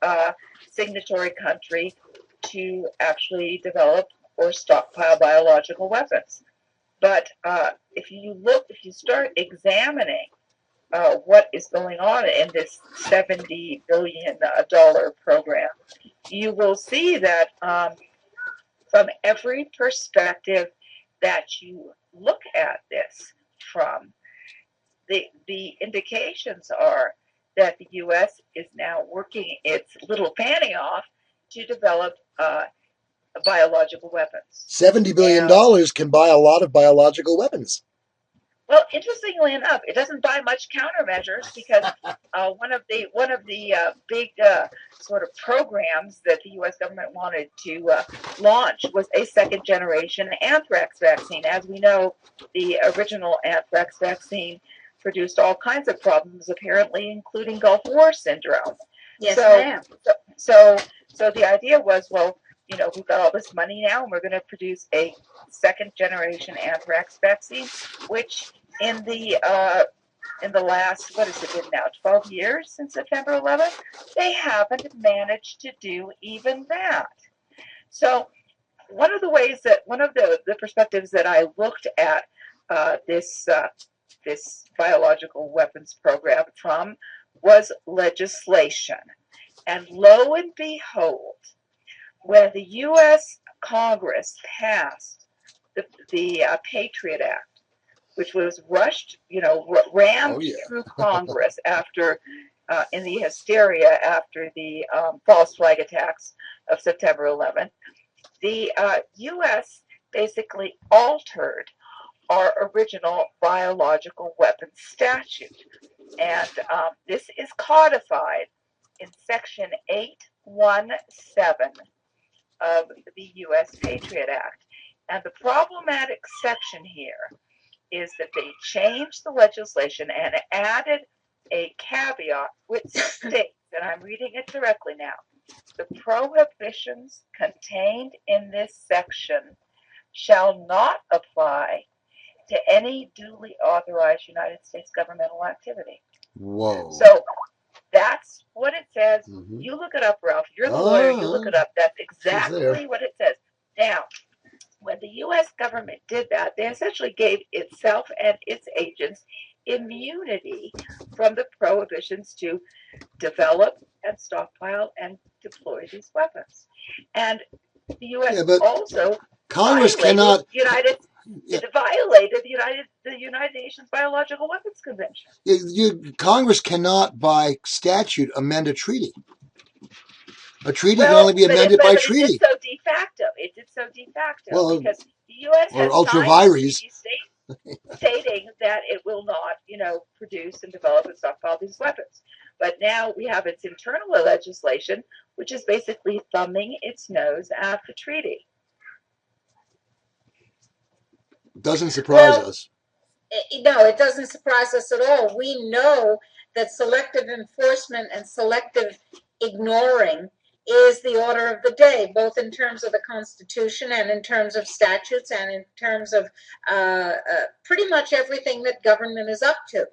signatory country to actually develop or stockpile biological weapons. But if you start examining what is going on in this $70 billion program, you will see that from every perspective that you look at this from, the indications are that the U.S. is now working its little panty off to develop biological weapons. $70 billion can buy a lot of biological weapons. Well, interestingly enough, it doesn't buy much countermeasures because one of the big sort of programs that the U.S. government wanted to launch was a second generation anthrax vaccine. As we know, the original anthrax vaccine produced all kinds of problems, apparently, including Gulf War syndrome. Yes, ma'am. So the idea was, well, we've got all this money now, and we're going to produce a second generation anthrax vaccine, which in the last, what has it been now, 12 years since September 11th, they haven't managed to do even that. So one of the perspectives that I looked at this biological weapons program from was legislation. And lo and behold, when the U.S. Congress passed the Patriot Act, which was rushed, rammed through Congress after, in the hysteria after the false flag attacks of September 11th, the U.S. basically altered our original biological weapons statute. And this is codified in Section 817 of the U.S. Patriot Act. And the problematic section here is that they changed the legislation and added a caveat which states, and I'm reading it directly now, the prohibitions contained in this section shall not apply to any duly authorized United States governmental activity. Whoa. So that's what it says. Mhm. You look it up, Ralph. You're the lawyer. You look it up. That's exactly there. what it says. Now, when the U.S. government did that, they essentially gave itself and its agents immunity from the prohibitions to develop and stockpile and deploy these weapons. And the U.S. Yeah, but also Congress violated cannot. it violated the United Nations Biological Weapons Convention. Congress cannot, by statute, amend a treaty. A treaty can Well, only be amended by but treaty. it did so de facto. It did so de facto Well, because the U.S. or has ultra signed the vires. treaty stating that it will not, produce and develop and stockpile these weapons. But now we have its internal legislation, which is basically thumbing its nose at the treaty. Doesn't surprise us. No, it doesn't surprise us at all. We know that selective enforcement and selective ignoring is the order of the day, both in terms of the Constitution and in terms of statutes and in terms of pretty much everything that government is up to.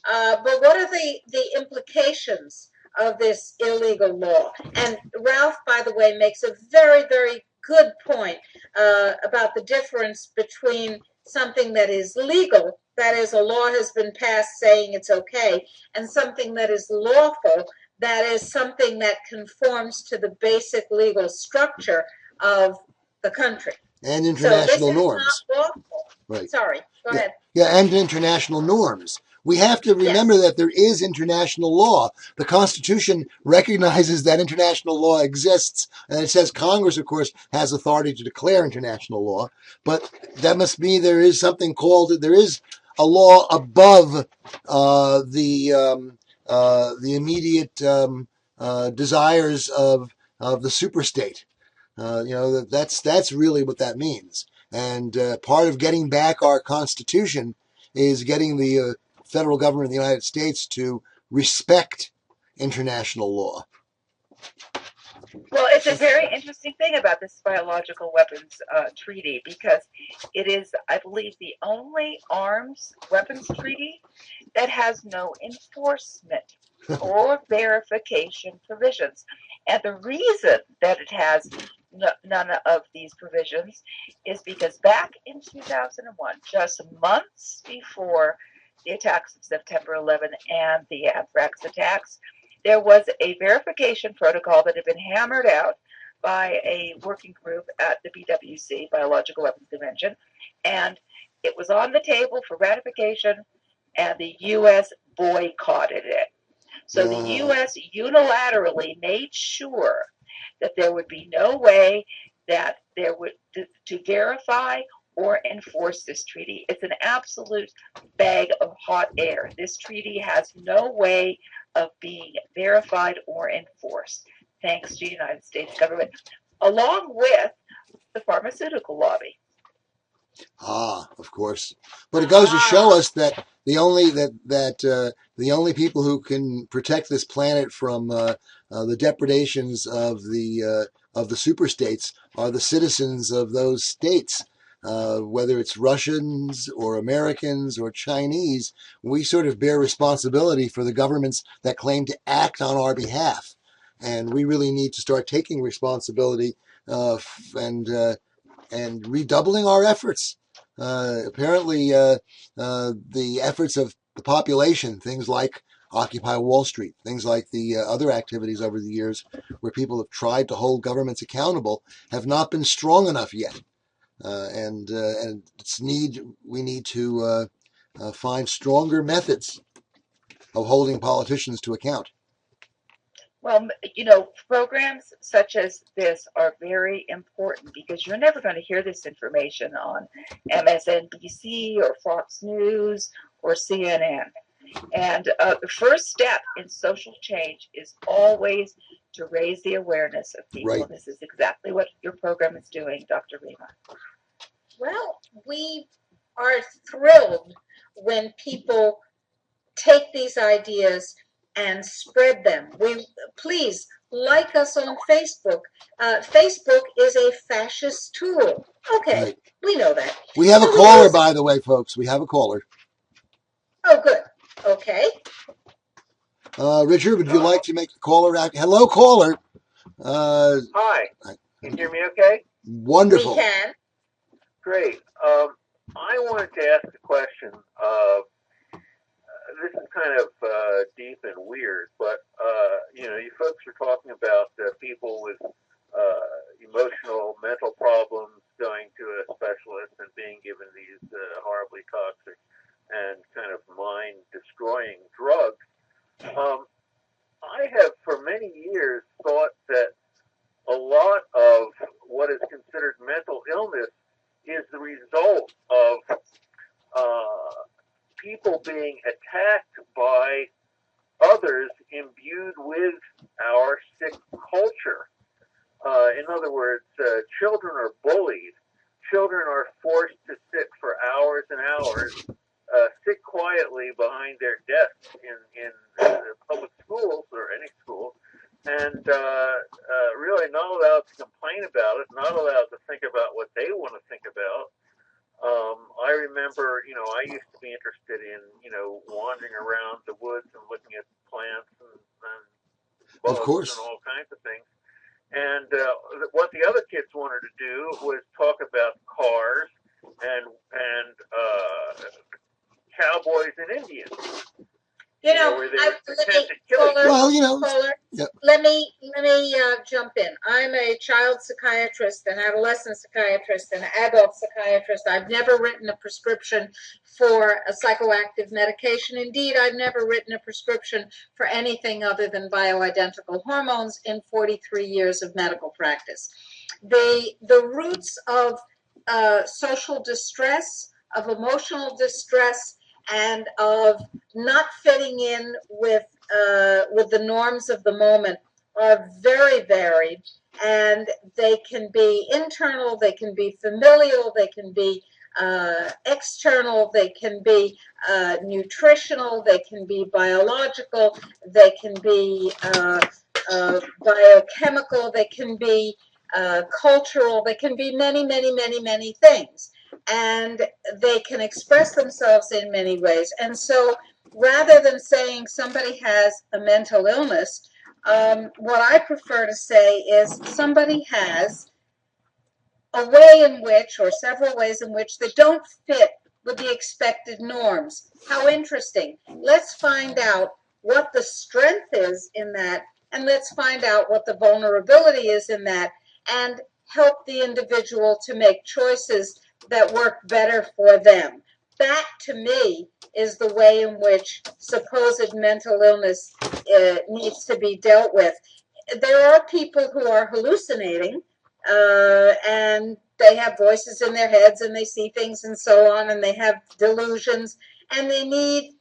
But what are the implications of this illegal law? And Ralph, by the way, makes a very, very good point about the difference between something that is legal, that is, a law has been passed saying it's okay, and something that is lawful, that is something that conforms to the basic legal structure of the country. And international so this norms. Is not lawful. Right. Sorry, go ahead. Yeah, and international norms. We have to remember that there is international law. The Constitution recognizes that international law exists, and it says Congress, of course, has authority to declare international law. But that must mean there is something called, there is a law above the immediate desires of the superstate. That's really what that means. And part of getting back our Constitution is getting the federal government of the United States to respect international law. Well, it's a very interesting thing about this biological weapons treaty because it is, I believe, the only arms weapons treaty that has no enforcement or verification provisions. And the reason that it has none of these provisions is because back in 2001, just months before the attacks of September 11 and the anthrax attacks, there was a verification protocol that had been hammered out by a working group at the BWC, Biological Weapons Convention, and it was on the table for ratification, and the U.S. boycotted it. So the U.S. unilaterally made sure that there would be no way that there would to verify or enforce this treaty. It's an absolute bag of hot air. This treaty has no way of being verified or enforced, thanks to the United States government, along with the pharmaceutical lobby. Of course. But it goes to show us that the only people who can protect this planet from the depredations of the superstates are the citizens of those states. Whether it's Russians or Americans or Chinese, we sort of bear responsibility for the governments that claim to act on our behalf. And we really need to start taking responsibility and redoubling our efforts. Apparently, the efforts of the population, things like Occupy Wall Street, things like the other activities over the years where people have tried to hold governments accountable, have not been strong enough yet. And we need to find stronger methods of holding politicians to account. Well, programs such as this are very important because you're never going to hear this information on MSNBC or Fox News or CNN. And the first step in social change is always to raise the awareness of people. Right. And this is exactly what your program is doing, Dr. Rima. Well, we are thrilled when people take these ideas and spread them. Please like us on Facebook. Facebook is a fascist tool. Okay, Right. we know that. We have a caller, by the way, folks. We have a caller. Oh, good. Okay. Richard, would you like to make the caller act? Hello, caller. Hi. Can you hear me okay? Wonderful. We can. Great. I wanted to ask a question. This is kind of deep and weird, but you folks are talking about people with emotional, mental problems going to a specialist and being given these horribly toxic and kind of mind-destroying drugs. I have for many years thought that a lot of what is considered mental illness is the result of people being attacked by others imbued with our sick culture. In other words, children are bullied. Children are forced to sit for hours and hours, sit quietly behind their desks in public schools or any school, and really not allowed to complain about it, not allowed to think about what they want to think about. I remember, I used to be interested in, wandering around the woods and looking at plants and Of bugs course. and all kinds of things. And what the other kids wanted to do was talk about cars and cowboys and Indians. Where they were content to kill each other. Well, Caller, yep. let me jump in. I'm a child psychiatrist, an adolescent psychiatrist, and an adult psychiatrist. I've never written a prescription for a psychoactive medication. Indeed, I've never written a prescription for anything other than bioidentical hormones in 43 years of medical practice. The roots of social distress, of emotional distress, and of not fitting in with the norms of the moment are very varied, and they can be internal, they can be familial, they can be external, they can be nutritional, they can be biological, they can be biochemical, they can be cultural, they can be many, many, many, many things. And they can express themselves in many ways. And so rather than saying somebody has a mental illness, what I prefer to say is somebody has a way in which, or several ways in which, they don't fit with the expected norms. How interesting. Let's find out what the strength is in that, and let's find out what the vulnerability is in that, and help the individual to make choices that work better for them. That, to me, is the way in which supposed mental illness needs to be dealt with. There are people who are hallucinating, and they have voices in their heads, and they see things and so on, and they have delusions, and they need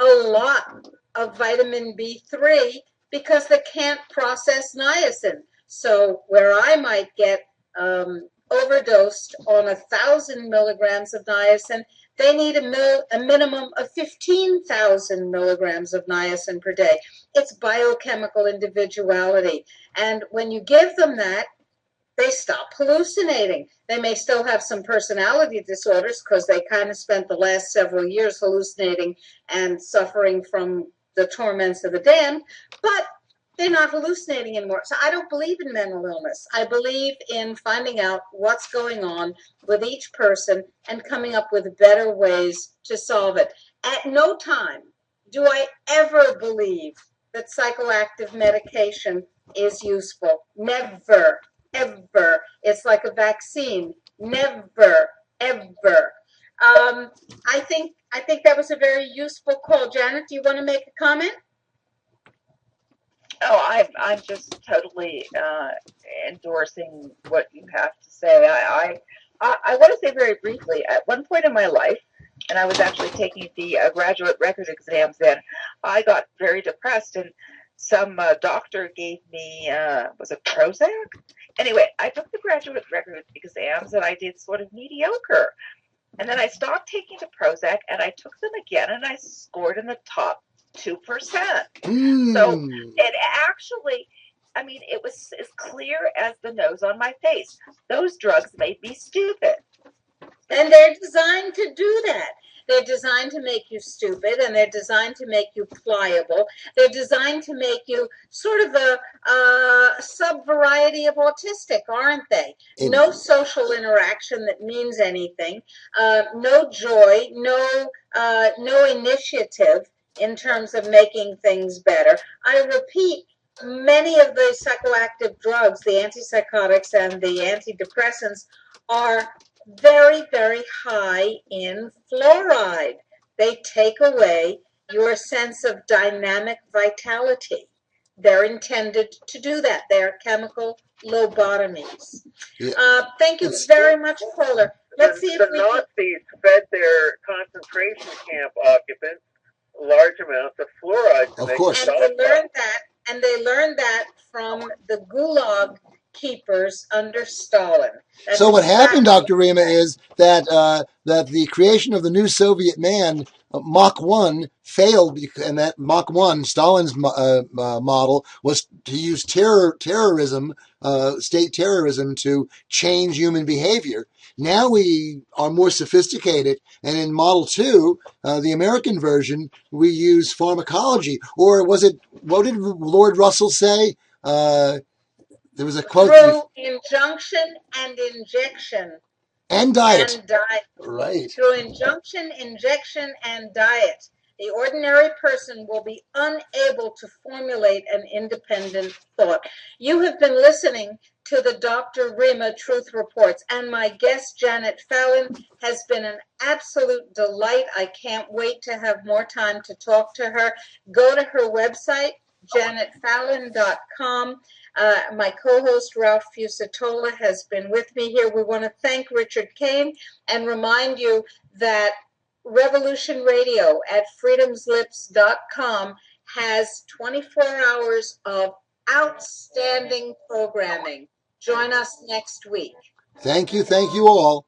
a lot of vitamin B3 because they can't process niacin. So where I might get overdosed on 1,000 milligrams of niacin, they need a minimum of 15,000 milligrams of niacin per day. It's biochemical individuality. And when you give them that, they stop hallucinating. They may still have some personality disorders because they kind of spent the last several years hallucinating and suffering from the torments of the damned, but they're not hallucinating anymore. So I don't believe in mental illness. I believe in finding out what's going on with each person and coming up with better ways to solve it. At no time do I ever believe that psychoactive medication is useful. Never, ever. It's like a vaccine. Never, ever. I think that was a very useful call. Janet, do you want to make a comment? Oh, I'm just totally endorsing what you have to say. I want to say very briefly, at one point in my life, and I was actually taking the graduate record exams then, I got very depressed, and some doctor gave me, was it Prozac? Anyway, I took the graduate record exams, and I did sort of mediocre. And then I stopped taking the Prozac, and I took them again, and I scored in the top 2%. So it actually, I mean, it was as clear as the nose on my face. Those drugs made me stupid. And they're designed to do that. They're designed to make you stupid, and they're designed to make you pliable. They're designed to make you sort of a sub-variety of autistic, aren't they? No social interaction that means anything, no joy, no initiative in terms of making things better. I repeat, many of the psychoactive drugs, the antipsychotics and the antidepressants, are very, very high in fluoride. They take away your sense of dynamic vitality. They're intended to do that. They're chemical lobotomies. Yeah. Thank you very much, Fuller. Let's see if The we can. Nazis fed their concentration camp occupants large amounts of fluoride to Of make course. them And they learned that from the Gulag keepers under Stalin. That's So what happened, exactly Dr. Rima, is that that the creation of the new Soviet man, Mach 1, failed, and that Mach 1, Stalin's model, was to use terrorism, state terrorism, to change human behavior. Now we are more sophisticated, and in Model 2, the American version, we use pharmacology. Or was it, what did Lord Russell say? There was a quote. through injunction and injection And diet. and diet. Right. Through injunction, injection, and diet, the ordinary person will be unable to formulate an independent thought. You have been listening to the Dr. Rima Truth Reports, and my guest, Janet Phalen, has been an absolute delight. I can't wait to have more time to talk to her. Go to her website, janetphalen.com. My co-host, Ralph Fusatola, has been with me here. We want to thank Richard Kane and remind you that Revolution Radio at freedomslips.com has 24 hours of outstanding programming. Join us next week. Thank you all.